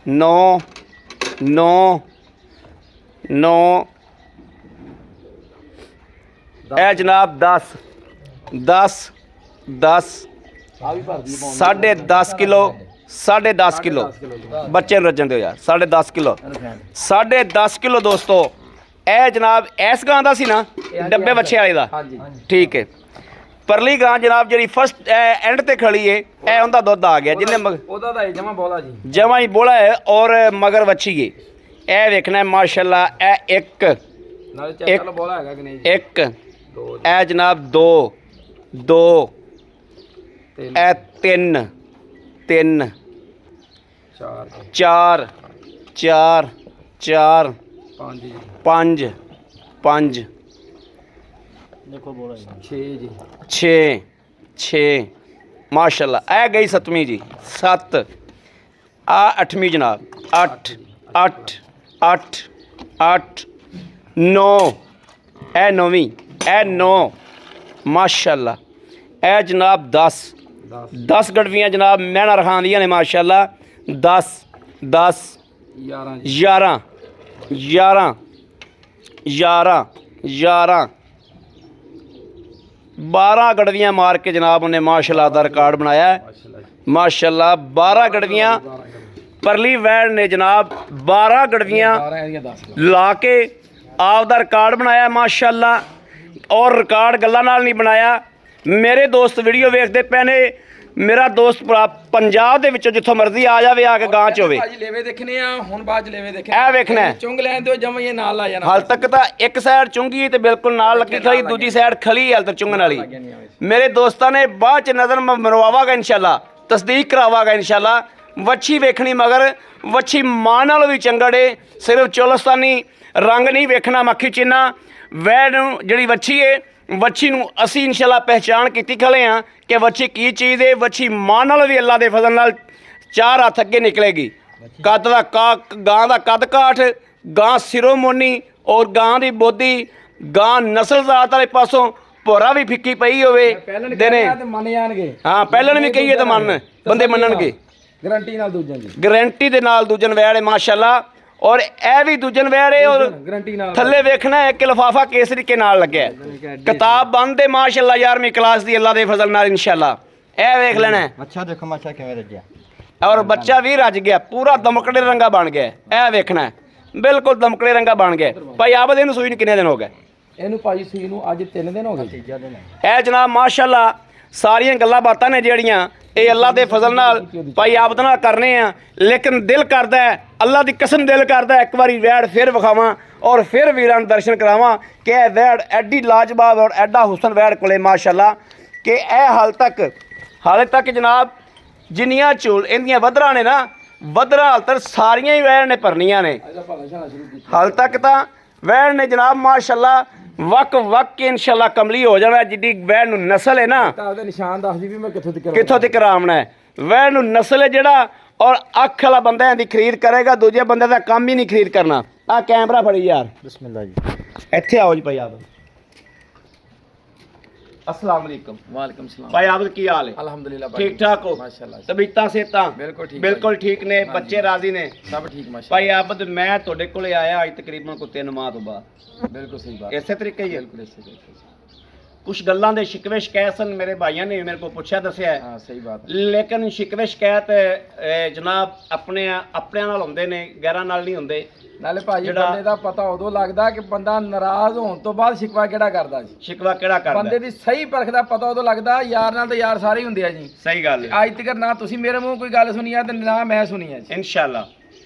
9 9 9 ਇਹ ਜਨਾਬ 10 10 10 ਆ ਵੀ ਭਰਦੀ ਪਾਉਣ 10.5 ਕਿਲੋ 10.5 ਕਿਲੋ ਬੱਚੇ ਨੂੰ ਰੱਜਣ ਦਿਓ ਯਾਰ 10.5 ਕਿਲੋ 10.5 ਕਿਲੋ ਦੋਸਤੋ ਇਹ ਜਨਾਬ ਇਸ ਗਾਂ ਦਾ ਸੀ ਨਾ ਡੱਬੇ ਬੱਚੇ ਵਾਲੇ ਦਾ ਹਾਂਜੀ ਠੀਕ ਹੈ ਪਰਲੀ ਗਾਂ ਜਨਾਬ ਜਿਹੜੀ ਫਸਟ ਐਂਡ ਤੇ ਖੜੀ ਏ ਇਹ ਉਹਦਾ ਦੁੱਧ ਆ ਗਿਆ ਜਿੰਨੇ ਉਹਦਾ ਤਾਂ ਜਮਾ ਬੋਲਾ ਜੀ ਜਮਾ ਹੀ ਬੋਲਾ ਹੈ ਔਰ ਮਗਰ ਵੱਛੀ ਏ ਇਹ ਵੇਖਣਾ ਮਾਸ਼ਾਅੱਲਾ ਇਹ ਇੱਕ ਨਾਲੇ ਚੈੱਕ ਕਰ ਲਓ ਬੋਲਾ ਹੈਗਾ ਕਿ ਨਹੀਂ ਜੀ ਇੱਕ 2 ਇਹ ਜਨਾਬ 2 2 ਇਹ 3 3 4 4 4 4 5 ਜੀ 5 5 ਦੇਖੋ ਬੋਲਾ 6 ਜੀ 6 6 ਮਾਸ਼ਾਅੱਲਾ ਇਹ ਗਈ 7ਵੀਂ ਜੀ 7 ਆ 8ਵੀਂ ਜਨਾਬ 8 8 8 8 9 ਇਹ 9ਵੀਂ ਇਹ 9 ਮਾਸ਼ਾਅੱਲਾ ਇਹ ਜਨਾਬ 10 10 ਗੜਵੀਆਂ ਜਨਾਬ ਮਹਿਣਾ ਰਖਾਉਂਦੀਆਂ ਨੇ ਮਾਸ਼ਾਅੱਲਾ 10 10 11 ਜੀ 11 11 11 11 12 ਗੜਵੀਆਂ ਮਾਰ ਕੇ ਜਨਾਬ ਉਹਨੇ ਮਾਸ਼ਾਅੱਲਾ ਦਾ ਰਿਕਾਰਡ ਬਣਾਇਆ ਹੈ। ਮਾਸ਼ਾਅੱਲਾ ਜੀ ਮਾਸ਼ਾਅੱਲਾ 12 ਗੜਵੀਆਂ ਪਰਲੀ ਵੈੜ ਨੇ ਜਨਾਬ 12 ਗੜਵੀਆਂ 12 ਇਹਦੀਆਂ 10 ਲਾ ਕੇ ਆਪ ਦਾ ਰਿਕਾਰਡ ਬਣਾਇਆ ਮਾਸ਼ਾਅੱਲਾ ਔਰ ਰਿਕਾਰਡ ਗੱਲਾਂ ਨਾਲ ਨਹੀਂ ਬਣਾਇਆ ਮੇਰੇ ਦੋਸਤ ਵੀਡੀਓ ਵੇਖਦੇ ਪਏ ਨੇ ਮੇਰਾ ਦੋਸਤ ਭਰਾ ਪੰਜਾਬ ਦੇ ਵਿੱਚੋਂ ਜਿੱਥੋਂ ਮਰਜ਼ੀ ਆ ਜਾਵੇ ਆ ਕੇ ਗਾਂ ਚ ਹੋਵੇ ਭਾਜੀ ਲੇਵੇ ਦੇਖਣੇ ਆ ਹੁਣ ਬਾਅਦ ਚ ਲੇਵੇ ਦੇਖੇ ਇਹ ਵੇਖਣਾ ਹੈ। ਚੁੰਗ ਲੈਣ ਦਿਓ ਜਮਾ ਇਹ ਨਾਲ ਲਾ ਜਾਣਾ ਹਾਲ ਤੱਕ ਤਾਂ ਇੱਕ ਸਾਈਡ ਚੁੰਗੀ ਤੇ ਬਿਲਕੁਲ ਨਾਲ ਲੱਗੀ ਖੜੀ ਦੂਜੀ ਸਾਈਡ ਖਲੀ ਹਾਲ ਤੱਕ ਚੁੰਗਣ ਵਾਲੀ ਮੇਰੇ ਦੋਸਤਾਂ ਨੇ ਬਾਅਦ ਚ ਨਜ਼ਰ ਮਰਵਾਵਾਂਗਾ ਇਨਸ਼ਾਅੱਲਾ ਤਸਦੀਕ ਕਰਾਵਾਂਗਾ ਇਨਸ਼ਾਅੱਲਾ ਵੱਛੀ ਵੇਖਣੀ ਮਗਰ ਵੱਛੀ ਮਾਂ ਨਾਲੋਂ ਵੀ ਚੰਗੜੇ ਸਿਰਫ ਚੋਲਸਤਾਨੀ ਰੰਗ ਨਹੀਂ ਵੇਖਣਾ ਮੱਖੀ ਚਿੰਨਾ ਵੈੜ ਨੂੰ ਜਿਹੜੀ ਵੱਛੀ ਏ ਵੱਛੀ ਨੂੰ ਅਸੀਂ ਇਨਸ਼ਾਅੱਲਾ ਪਹਿਚਾਣ ਕੀਤੀ ਖਲੇ ਆ ਕਿ ਵੱਛੀ ਕੀ ਚੀਜ਼ ਏ ਵੱਛੀ ਮਾਂ ਨਾਲੋਂ ਵੀ ਅੱਲਾ ਦੇ ਫਜ਼ਲ ਨਾਲ 4 ਹੱਥ ਅੱਗੇ ਨਿਕਲੇਗੀ ਕੱਦ ਦਾ ਗਾਂ ਦਾ ਕੱਦ ਕਾਠ ਗਾਂ ਸਿਰੋਮੋਨੀ ਔਰ ਗਾਂ ਦੀ ਬੋਦੀ ਗਾਂ ਨਸਲ ਜ਼ਾਤ ਵਾਲੇ ਪਾਸੋਂ ਭੋਰਾ ਵੀ ਫਿੱਕੀ ਪਈ ਹੋਵੇ ਦਿਨੇ ਤੇ ਮੰਨ ਜਾਣਗੇ ਹਾਂ ਪਹਿਲਾਂ ਵੀ ਕਹੀਏ ਤਾਂ ਮੰਨ ਬੰਦੇ ਮੰਨਣਗੇ ਗਾਰੰਟੀ ਨਾਲ ਦੂਜਿਆਂ ਦੀ ਗਾਰੰਟੀ ਦੇ ਨਾਲ ਦੂਜਨ ਵੈੜ ਮਾਸ਼ਾਅੱਲਾ ਔਰ ਇਹ ਵੀ ਦੂਜਨ ਵੈੜ ਏ ਔਰ ਗਾਰੰਟੀ ਨਾਲ ਥੱਲੇ ਵੇਖਣਾ ਇੱਕ ਲਿਫਾਫਾ ਕੇਸਰੀ ਕੇ ਨਾਲ ਲੱਗਿਆ ਹੈ। ਕਿਤਾਬ ਬੰਦ ਦੇ ਮਾਸ਼ਾਅੱਲਾ 11ਵੀਂ ਕਲਾਸ ਦੀ ਅੱਲਾ ਦੇ ਫਜ਼ਲ ਨਾਲ ਇਨਸ਼ਾਅੱਲਾ ਇਹ ਵੇਖ ਲੈਣਾ ਹੈ। ਅੱਛਾ ਦੇਖੋ ਮਾਛਾ ਕਿਵੇਂ ਰੱਜਿਆ ਔਰ ਬੱਚਾ ਵੀ ਰੱਜ ਗਿਆ ਪੂਰਾ ਦਮਕੜੇ ਰੰਗਾ ਬਣ ਗਿਆ ਇਹ ਵੇਖਣਾ ਹੈ। ਬਿਲਕੁਲ ਦਮਕੜੇ ਰੰਗਾ ਬਣ ਗਿਆ ਭਾਈ ਆਬਦ ਇਹਨੂੰ ਸੂਈ ਨੂੰ ਕਿੰਨੇ ਦਿਨ ਹੋ ਗਏ ਇਹਨੂੰ ਭਾਜੀ ਸੂਈ ਨੂੰ ਅੱਜ 3 ਦਿਨ ਹੋ ਗਏ ਤੀਜਾ ਦਿਨ ਇਹ ਜਨਾਬ ਮਾਸ਼ਾਅੱਲਾ ਸਾਰੀਆਂ ਗੱਲਾਂ ਬਾਤਾਂ ਨੇ ਜਿਹੜੀਆਂ ਇਹ ਅੱਲਾ ਦੇ ਫਜ਼ਲ ਨਾਲ ਭਾਈ ਆਬਦ ਨਾਲ ਕਰਨੇ ਆ ਲੇਕਿਨ ਦਿਲ ਕਰਦਾ ਹੈ ਅੱਲਾ ਦੀ ਕਸਮ ਦਿਲ ਕਰਦਾ ਹੈ ਇੱਕ ਵਾਰੀ ਵੈੜ ਫਿਰ ਵਿਖਾਵਾਂ ਔਰ ਫਿਰ ਵੀਰਾਂ ਨੂੰ ਦਰਸ਼ਨ ਕਰਾਵਾਂ ਕਿ ਇਹ ਵੈੜ ਐਡੀ ਲਾਜਵਾਬ ਔਰ ਐਡਾ ਹੁਸਨ ਵੈੜ ਕੋਲੇ ਮਾਸ਼ਾਅੱਲਾ ਕਿ ਇਹ ਹਾਲੇ ਤੱਕ ਜਨਾਬ ਜਿੰਨੀਆਂ ਝੋਲ ਇਹਦੀਆਂ ਵਧਰਾਂ ਨੇ ਨਾ ਵਧਰਾਂ ਹਾਲ ਤੱਕ ਸਾਰੀਆਂ ਹੀ ਵੈੜ ਨੇ ਭਰਨੀਆਂ ਨੇ ਹਾਲ ਤੱਕ ਤਾਂ ਵੈੜ ਨੇ ਜਨਾਬ ਮਾਸ਼ਾਅੱਲਾ ਵਕ ਇਨਸ਼ਾਅੱਲਾ ਕਮਲੀ ਹੋ ਜਾਣਾ ਜਿੱਡੀ ਵੈੜ ਨੂੰ ਨਸਲ ਹੈ ਨਾ ਤਾਂ ਉਹਦੇ ਨਿਸ਼ਾਨ ਦੱਸਦੀ ਵੀ ਮੈਂ ਕਿੱਥੋਂ ਤੱਕ ਆਰਾਮਣਾ ਹੈ ਵੈੜ ਨੂੰ ਨਸਲ ਹੈ ਜਿਹੜਾ ਔਰ ਅੱਖ ਵਾਲਾ ਬੰਦਾ ਇਹਦੀ ਖਰੀਦ ਕਰੇਗਾ ਦੂਜੇ ਬੰਦੇ ਦਾ ਕੰਮ ਹੀ ਨਹੀਂ ਖਰੀਦ ਕਰਨਾ ਆ ਕੈਮਰਾ ਫੜੀ ਯਾਰ ਬਿਸਮਿਲ੍ਲਾ ਜੀ ਇੱਥੇ ਆਓ ਜੀ ਭਾਈ ਆਪ अस्सलाम वालेकुम वालेकुम सलाम भाई आप की हाल है अल्हम्दुलिल्लाह भाई ठीक ठाक हो माशाल्लाह तबीयतां सेहतां बिल्कुल ठीक ने बच्चे राजी ने सब ठीक माशाल्लाह भाई आबद मैं ਤੁਹਾਡੇ ਕੋਲੇ ਆਇਆ ਅੱਜ ਤਕਰੀਬਨ ਕੋ 3 ਮਾਹ ਤੋਂ ਬਾਅਦ बिल्कुल सही बात ਇਸੇ ਤਰੀਕੇ ਹੀ बिल्कुल ऐसे बिल्कुल ਕੁਝ ਗੱਲਾਂ ਦੇ ਸ਼ਿਕਵੇ ਸ਼ਿਕਾਇਤ ਸਨ ਮੇਰੇ ਭਾਈਆਂ ਨੇ ਮੇਰੇ ਕੋਲ ਪੁੱਛਿਆ ਦੱਸਿਆ ਹੈ। हां सही बात ਲੇਕਿਨ ਸ਼ਿਕਵੇ ਸ਼ਿਕਾਇਤ ਜਨਾਬ ਆਪਣਿਆਂ ਨਾਲ ਹੁੰਦੇ ਨੇ ਗੈਰਾਂ ਨਾਲ ਨਹੀਂ ਹੁੰਦੇ ਨਾਲੇ ਭਾਜੀ ਬੰਦੇ ਦਾ ਪਤਾ ਉਦੋਂ ਲੱਗਦਾ ਕਿ ਬੰਦਾ ਨਾਰਾਜ਼ ਹੋਣ ਤੋਂ ਬਾਅਦ ਸ਼ਿਕਵਾ ਕਿਹੜਾ ਕਰਦਾ ਜੀ ਸ਼ਿਕਵਾ ਕਿਹੜਾ ਕਰਦਾ ਬੰਦੇ ਦੀ ਸਹੀ ਪਰਖ ਦਾ ਪਤਾ ਉਦੋਂ ਲੱਗਦਾ ਯਾਰ ਨਾਲ ਤਾਂ ਯਾਰ ਸਾਰੇ ਹੀ ਹੁੰਦੇ ਆ ਜੀ ਸਹੀ ਗੱਲ ਹੈ ਅੱਜ ਤੱਕ ਨਾ ਤੁਸੀਂ ਮੇਰੇ ਮੂੰਹ ਕੋਈ ਗੱਲ ਸੁਣੀ ਆ ਤੇ ਨਾ ਮੈਂ ਸੁਣੀ ਆ ਜੀ ਇਨਸ਼ਾਅੱਲਾ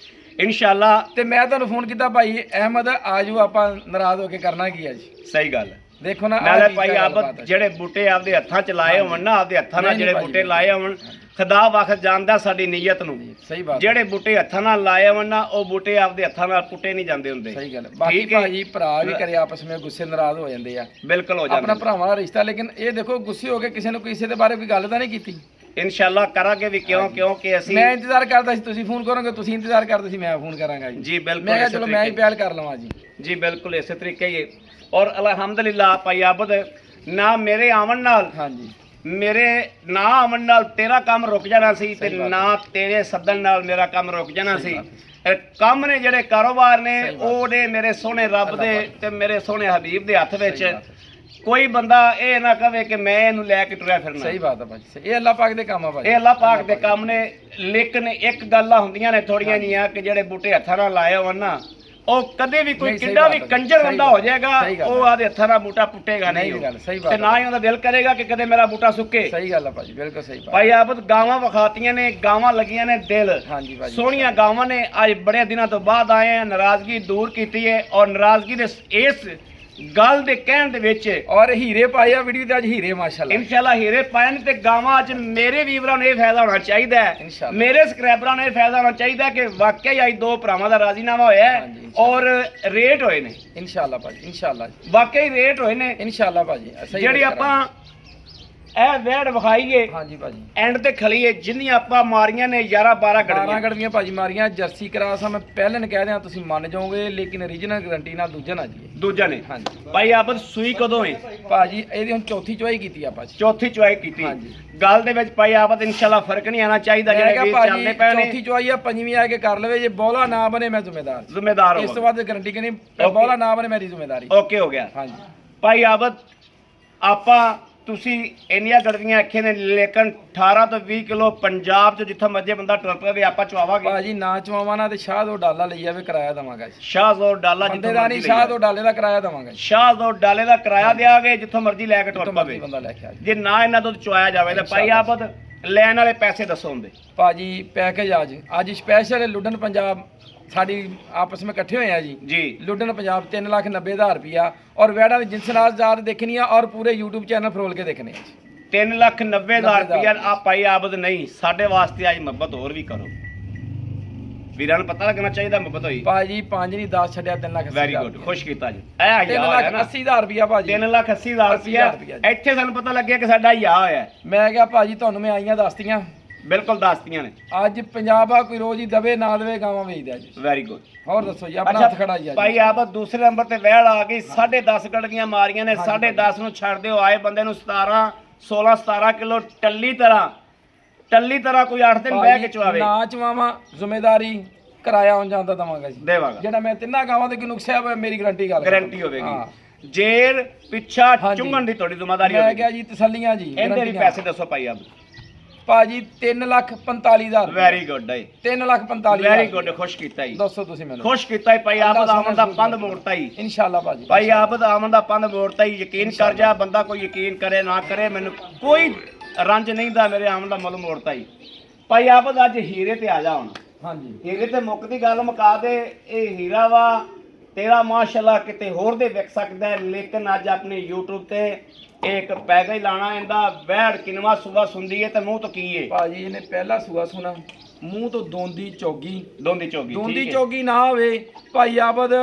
ਇਨਸ਼ਾਅੱਲਾ। ਤੇ ਮੈਂ ਤੁਹਾਨੂੰ ਫੋਨ ਕੀਤਾ ਭਾਈ ਅਹਿਮਦ ਆਜੋ, ਆਪਾਂ ਨਾਰਾਜ਼ ਹੋ ਕੇ ਕਰਨਾ ਕੀ ਹੈ ਜੀ। ਸਹੀ ਗੱਲ ਹੈ। ਦੇਖੋ ਨਾ ਨਾਲੇ ਭਾਈ ਆਬਦ ਜਿਹੜੇ ਬੂਟੇ ਆਪਦੇ ਹੱਥਾਂ 'ਚ ਲਾਏ ਹੋਣ ਨਾ, ਆਪਦੇ ਹੱਥਾਂ ਨਾਲ ਜਿਹੜੇ ਬੂਟੇ ਲਾਏ ਹੋਣ, ਖੁਦਾ ਵਕਤ ਜਾਣਦਾ ਸਾਡੀ ਨੀਅਤ ਨੂੰ। ਸਹੀ ਬਾਤ। ਜਿਹੜੇ ਬੂਟੇ ਹੱਥਾਂ ਨਾਲ ਲਾਏ ਹੋਣ ਨਾ, ਉਹ ਬੂਟੇ ਆਪਦੇ ਹੱਥਾਂ ਨਾਲ ਪੁੱਟੇ ਨਹੀਂ ਜਾਂਦੇ ਹੁੰਦੇ। ਸਹੀ ਗੱਲ। ਬਾਕੀ ਭਾਜੀ ਭਰਾ ਵੀ ਕਰੇ ਆਪਸ ਵਿੱਚ ਗੁੱਸੇ ਨਾਰਾਜ਼ ਹੋ ਜਾਂਦੇ ਆ, ਬਿਲਕੁਲ ਹੋ ਜਾਂਦੇ ਆਪਣਾ ਭਰਾਵਾਂ ਦਾ ਰਿਸ਼ਤਾ। ਲੇਕਿਨ ਇਹ ਦੇਖੋ ਗੁੱਸੇ ਹੋ ਕੇ ਕਿਸੇ ਨੂੰ ਕਿਸੇ ਦੇ ਬਾਰੇ ਕੋਈ ਗੱਲ ਤਾਂ ਨਹੀਂ ਕੀਤੀ। ਇਨਸ਼ਾਅੱਲਾ ਕਰਾਂਗੇ ਵੀ, ਕਿਉਂਕਿ ਅਸੀਂ ਮੈਂ ਇੰਤਜ਼ਾਰ ਕਰਦਾ ਸੀ ਤੁਸੀਂ ਫੋਨ ਕਰੋਗੇ, ਤੁਸੀਂ ਇੰਤਜ਼ਾਰ ਕਰਦੇ ਸੀ ਮੈਂ ਫੋਨ ਕਰਾਂਗਾ ਜੀ। ਬਿਲਕੁਲ ਮੈਂ ਕਿਹਾ ਚਲੋ ਮੈਂ ਹੀ ਪਹਿਲ ਕਰ ਲਵਾਂ ਜੀ। ਜੀ ਬਿਲਕੁਲ ਇਸੇ ਤਰੀਕੇ ਹੀ। ਔਰ ਅਲਹਮਦੁਲਿਲਾ ਭਾਈ ਆਬਦ, ਨਾ ਮੇਰੇ ਆਉਣ ਨਾਲ, ਹਾਂਜੀ ਮੇਰੇ ਨਾ ਆਉਣ ਨਾਲ ਤੇਰਾ ਕੰਮ ਰੁਕ ਜਾਣਾ ਸੀ, ਤੇ ਨਾ ਤੇਰੇ ਸੱਦਣ ਨਾਲ ਮੇਰਾ ਕੰਮ ਰੁਕ ਜਾਣਾ ਸੀ। ਕੰਮ ਨੇ ਜਿਹੜੇ ਕਾਰੋਬਾਰ ਨੇ, ਉਹ ਨੇ ਮੇਰੇ ਸੋਹਣੇ ਰੱਬ ਦੇ ਤੇ ਮੇਰੇ ਸੋਹਣੇ ਹਬੀਬ ਦੇ ਹੱਥ ਵਿੱਚ। ਕੋਈ ਬੰਦਾ ਇਹ ਨਾ ਕਵੇ ਕਿ ਮੈਂ ਇਹਨੂੰ ਲੈ ਕੇ ਟੁਰਿਆ ਫਿਰਨਾ। ਸਹੀ ਬਾਤ ਹੈ ਭਾਜੀ, ਇਹ ਅੱਲਾਹ ਪਾਕ ਦੇ ਕੰਮ ਆ ਭਾਜੀ, ਇਹ ਅੱਲਾਹ ਪਾਕ ਦੇ ਕੰਮ ਨੇ। ਲੇਕਿਨ ਇੱਕ ਗੱਲਾਂ ਹੁੰਦੀਆਂ ਨੇ ਥੋੜੀਆਂ ਜੀਆਂ ਕਿ ਜਿਹੜੇ ਬੂਟੇ ਹੱਥਾਂ ਨਾਲ ਲਾਏ ਹੋਣ ਨਾ, ਉਹ ਕਦੇ ਵੀ ਕੋਈ ਕਿੱਡਾ ਵੀ ਕੰਜਰ ਬੰਦਾ ਹੋ ਜਾਏਗਾ, ਉਹ ਆਦੇ ਹੱਥਾਂ ਨਾਲ ਬੂਟਾ ਪੁੱਟੇਗਾ ਨਹੀਂ। ਤੇ ਨਾ ਹੀ ਉਹਦਾ ਦਿਲ ਕਰੇਗਾ ਕਿ ਕਦੇ ਮੇਰਾ ਬੂਟਾ ਸੁੱਕੇ। ਸਹੀ ਗੱਲ ਆ ਭਾਜੀ, ਬਿਲਕੁਲ ਸਹੀ ਬਾਤ। ਭਾਈ ਆਬਦ ਗਾਵਾਂ ਵਿਖਾਤੀਆਂ ਨੇ, ਗਾਵਾਂ ਲੱਗੀਆਂ ਨੇ ਦਿਲ। ਹਾਂਜੀ ਭਾਜੀ, ਸੋਹਣੀਆਂ ਗਾਵਾਂ ਨੇ। ਅੱਜ ਬੜੇ ਦਿਨਾਂ ਤੋਂ ਬਾਅਦ ਆਏ ਆ, ਨਾਰਾਜ਼ਗੀ ਦੂਰ ਕੀਤੀ ਹੈ। ਔਰ ਨਾਰਾਜ਼ਗੀ ਦੇ ਇਸ ਗੱਲ ਦੇ ਕਹਿਣ ਦੇ ਵਿੱਚ ਔਰ ਹੀਰੇ ਪਾਏ ਆ ਵੀਡੀਓ ਤੇ, ਅੱਜ ਹੀਰੇ ਮਾਸ਼ਾਅੱਲਾ ਇਨਸ਼ਾਅੱਲਾ ਹੀਰੇ ਪਾਏ ਨੇ। ਤੇ ਗਾਵਾਂ ਅੱਜ ਮੇਰੇ ਵੀਵਰਾਂ ਨੂੰ ਇਹ ਫਾਇਦਾ ਹੋਣਾ ਚਾਹੀਦਾ ਹੈ, ਮੇਰੇ ਸਬਸਕ੍ਰਾਈਬਰਾਂ ਨੂੰ ਇਹ ਫਾਇਦਾ ਹੋਣਾ ਚਾਹੀਦਾ ਕਿ ਵਾਕਿਆ ਅੱਜ ਦੋ ਭਰਾਵਾਂ ਦਾ ਰਾਜ਼ੀਨਾਮਾ ਹੋਇਆ ਹੈ ਔਰ ਰੇਟ ਹੋਏ ਨੇ। ਇਨਸ਼ਾਅੱਲਾ ਭਾਜੀ, ਇਨਸ਼ਾਅੱਲਾ ਵਾਕਿਆ ਹੀ ਰੇਟ ਹੋਏ ਨੇ ਇਨਸ਼ਾਅੱਲਾ ਭਾਜੀ। ਜਿਹੜੀ ਆਪਾਂ ਇਹ ਵੈੜ ਵਿਖਾਈਏ, ਹਾਂਜੀ ਭਾਜੀ, ਐਂਡ ਤੇ ਖਲੀਏ, ਜਿੰਨੀਆਂ ਆਪਾਂ ਮਾਰੀਆਂ ਨੇ 11 12 ਗੜਵੀਆਂ ਭਾਜੀ ਮਾਰੀਆਂ। ਜਰਸੀ ਕਰਾਸ ਮੈਂ ਪਹਿਲਾਂ ਨੇ ਕਹਿ ਦਿਆਂ, ਤੁਸੀਂ ਮੰਨ ਜਾਓਗੇ, ਲੇਕਿਨ ਰੀਜਨਲ ਗਾਰੰਟੀ ਨਾਲ ਦੂਜਾ ਨਾ ਜੀ। ਦੂਜਾ ਨੇ। ਹਾਂਜੀ ਭਾਈ ਆਬਦ ਸੂਈ ਕਦੋਂ ਹੈ ਭਾਜੀ? ਇਹਦੀ ਹੁਣ ਚੌਥੀ ਚੁਆਈ ਕੀਤੀ ਆਪਾਂ ਜੀ। ਚੌਥੀ ਚੁਆਈ ਕੀਤੀ। ਹਾਂਜੀ। ਗੱਲ ਦੇ ਵਿੱਚ ਭਾਈ ਆਬਦ ਇਨਸ਼ਾਅੱਲਾ ਫਰਕ ਨਹੀਂ ਆਣਾ ਚਾਹੀਦਾ। ਜਿਹੜੇ ਵੀਰ ਚੱਲਦੇ ਪਏ ਨੇ, ਚੌਥੀ ਚੁਆਈ ਆ, ਪੰਜਵੀਂ ਆ ਕੇ ਕਰ ਲਵੇ। ਜੇ ਬੋਲਾ ਨਾ ਬਣੇ ਮੈਂ ਜ਼ਿੰਮੇਦਾਰ ਇਸ ਤੋਂ ਬਾਅਦ ਗਾਰੰਟੀ ਕਿ ਨਹੀਂ, ਬੋਲਾ ਨਾ ਬਣੇ ਮੇਰੀ ਜ਼ਿੰਮੇਵਾਰੀ। ਓਕੇ ਹੋ ਗਿਆ। ਹਾਂਜੀ ਭਾਈ ਆਬਦ, ਆਪਾਂ ਤੁਸੀਂ ਇੰਨੀਆਂ ਗੜਵੀਆਂ ਆਖੇ ਨੇ, ਲੇਕਿਨ 18 ਤੋਂ 20 ਕਿਲੋ ਪੰਜਾਬ ਚ ਜਿੱਥੋਂ ਮਰਜ਼ੀ ਬੰਦਾ ਟੁਰ ਪਵੇ ਆਪਾਂ ਚਵਾਵਾਂਗੇ ਭਾਜੀ। ਨਾ ਚਵਾਵਾ ਨਾ ਤੇ ਸ਼ਾਹਦੋ ਡਾਲਾ ਲਈ ਜਾਵੇ, ਕਿਰਾਇਆ ਦਵਾਂਗਾ ਜੀ। ਸ਼ਾਹਜ਼ੋ ਡਾਲਾ ਜਿੱਥੋਂ ਮਰਜ਼ੀ, ਸ਼ਾਹਦੋ ਡਾਲੇ ਦਾ ਕਿਰਾਇਆ ਦਵਾਂਗਾ। ਸ਼ਾਹਜ਼ੋ ਡਾਲੇ ਦਾ ਕਿਰਾਇਆ ਦੇਾਂਗੇ, ਜਿੱਥੋਂ ਮਰਜ਼ੀ ਲੈ ਕੇ ਟੁਰ ਪਵੇ ਬੰਦਾ ਲੈ ਕੇ ਆ। ਜੇ ਨਾ ਇਹਨਾਂ ਤੋਂ ਚੁਆਇਆ ਜਾਵੇ ਤਾਂ ਭਾਈ ਆਬਦ ਲੈਣ ਵਾਲੇ ਪੈਸੇ ਦੱਸੋ ਹੁੰਦੇ ਭਾਜੀ। ਪੈਕੇਜ ਅੱਜ ਸਪੈਸ਼ਲ ਲੁੱਡਨ ਪੰਜਾਬ ਸਾਡੀ ਆਪਸ ਵਿੱਚ ਇਕੱਠੇ ਹੋਏ ਆ ਜੀ। ਲੁੱਡਨ ਪੰਜਾਬ 3,90,000 ਰੁਪਇਆ ਔਰ ਵੈੜਾਂ ਦੀ ਜਿੰਸਨਾਜ਼ਾਤ ਦੇਖਣੀ ਆ ਔਰ ਪੂਰੇ YouTube ਚੈਨਲ ਫਰੋਲ ਕੇ ਦੇਖਣੇ ਆ। 3,90,000 ਰੁਪਇਆ ਆ ਭਾਈ ਆਬਦ ਨਹੀਂ, ਸਾਡੇ ਵਾਸਤੇ ਅੱਜ ਮੁਹੱਬਤ ਹੋਰ ਵੀ ਕਰੋ। ਵੀਰਾਂ ਨੂੰ ਪਤਾ ਲੱਗਣਾ ਚਾਹੀਦਾ ਮੁਹੱਬਤ ਹੋਈ। ਭਾਜੀ 5 ਨਹੀਂ 10 ਛੱਡਿਆ 3 ਲੱਖ। ਵੈਰੀ ਗੁੱਡ, ਖੁਸ਼ ਕੀਤਾ ਜੀ। ਇਹ 3,80,000 ਰੁਪਇਆ ਭਾਜੀ। 3,80,000 ਰੁਪਇਆ ਇੱਥੇ ਸਾਨੂੰ ਪਤਾ ਲੱਗਿਆ ਕਿ ਸਾਡਾ ਯਾ ਹੋਇਆ। ਮੈਂ ਕਿਹਾ ਭਾਜੀ ਤੁਹਾਨੂੰ ਮੈਂ ਆਈਆਂ ਦੱਸਤੀਆਂ, ਬਿਲਕੁਲ ਦੱਸਤੀਆਂ ਨੇ। ਅੱਜ ਪੰਜਾਬ ਆ ਕੋਈ ਰੋਜ਼ ਹੀ ਦਵੇ ਨਾ ਦਵੇ ਗਾਵਾਂ ਵੇਚਦਾ ਜੀ। Very good. ਹੋਰ ਦੱਸੋ ਜੀ, ਆਪਣਾ ਹੱਥ ਖੜਾ ਜੀ। ਭਾਈ ਆਪ ਦੂਸਰੇ ਨੰਬਰ ਤੇ ਵਹਿੜ ਆ ਗਈ। 10.5 ਗੜਗੀਆਂ ਮਾਰੀਆਂ ਨੇ। 10.5 ਨੂੰ ਛੱਡ ਦਿਓ, ਆਏ ਬੰਦੇ ਨੂੰ 16 ਕਿਲੋ ਟੱਲੀ ਤਰ੍ਹਾਂ ਕੋਈ 8 ਦਿਨ ਬਹਿ ਕੇ ਚਵਾਵੇ। ਨਾ ਚਵਾਵਾਂ ਜ਼ਿੰਮੇਵਾਰੀ ਕਿਰਾਇਆ ਆਉਣ ਜਾਂਦਾ ਦਵਾਂਗਾ ਜੀ, ਦੇਵਾਂਗਾ। ਜਿਹੜਾ ਮੈਂ ਤਿੰਨਾਂ ਗਾਵਾਂ ਤੇ ਕਿ ਨੁਕਸਿਆ ਹੋਇਆ ਮੇਰੀ ਗਾਰੰਟੀ ਹੋਵੇਗੀ। ਜੇਰ ਪਿੱਛਾ ਚੁੰਗਣ ਦੀ ਤੁਹਾਡੀ ਜ਼ਿੰਮੇਵਾਰੀ ਹੋਵੇਗੀ। ਮੈਂ ਕਿਹਾ ਜੀ ਤਸੱਲੀਆਂ ਜੀ। ਇਹਦੇ ਵੀ ਪੈਸੇ ਦੱਸੋ ਭਾਈ ਆਪ। ਭਾਜੀ 3,45,000। ਵੈਰੀ ਗੁੱਡ ਹੈ। 3,45,000। ਵੈਰੀ ਗੁੱਡ, ਖੁਸ਼ ਕੀਤਾ ਜੀ। ਦੱਸੋ ਤੁਸੀਂ ਮੈਨੂੰ। ਖੁਸ਼ ਕੀਤਾ ਭਾਈ ਆਪ ਦਾ ਆਮਨ ਦਾ ਪੰਧ ਮੋੜਤਾ ਹੀ। ਇਨਸ਼ਾਅੱਲਾ ਭਾਜੀ। ਭਾਈ ਆਪ ਦਾ ਆਮਨ ਦਾ ਪੰਧ ਮੋੜਤਾ ਹੀ। ਯਕੀਨ ਕਰ ਜਾ, ਬੰਦਾ ਕੋਈ ਯਕੀਨ ਕਰੇ ਨਾ ਕਰੇ, ਮੈਨੂੰ ਕੋਈ ਰੰਜ ਨਹੀਂ ਦਾ, ਮੇਰੇ ਆਮਨ ਦਾ ਮੁੱਲ ਮੋੜਤਾ ਹੀ। ਭਾਈ ਆਪ ਦਾ ਅੱਜ ਹੀਰੇ ਤੇ ਆ ਜਾ ਹੁਣ। ਹਾਂਜੀ, ਹੀਰੇ ਤੇ ਮੁੱਕਦੀ ਗੱਲ ਮੁਕਾ ਦੇ। ਇਹ ਹੀਰਾ ਵਾ ਤੇਰਾ ਮਾਸ਼ਾਅੱਲਾ ਕਿਤੇ ਹੋਰ ਦੇ ਵਿਕ ਸਕਦਾ ਹੈ, ਲੇਕਿਨ ਅੱਜ ਆਪਣੇ YouTube ਤੇ ਇੱਕ ਪੈਗਾ ਹੀ ਲਾਣਾ। ਇਹਦਾ ਵਹਿੜ ਕਿਨਵਾ ਸੂਆ ਸੁੰਦੀ ਹੈ ਤੇ ਮੂੰਹ ਤੋਂ ਕੀ ਹੈ ਭਾਜੀ? ਇਹਨੇ ਪਹਿਲਾ ਸੂਆ ਸੁਣਾ, ਮੂੰਹ ਤੋਂ ਦੋਂਦੀ ਚੋਗੀ ਦੋਂਦੀ ਚੋਗੀ ਨਾ ਹੋਵੇ ਭਾਈ ਆਬਦ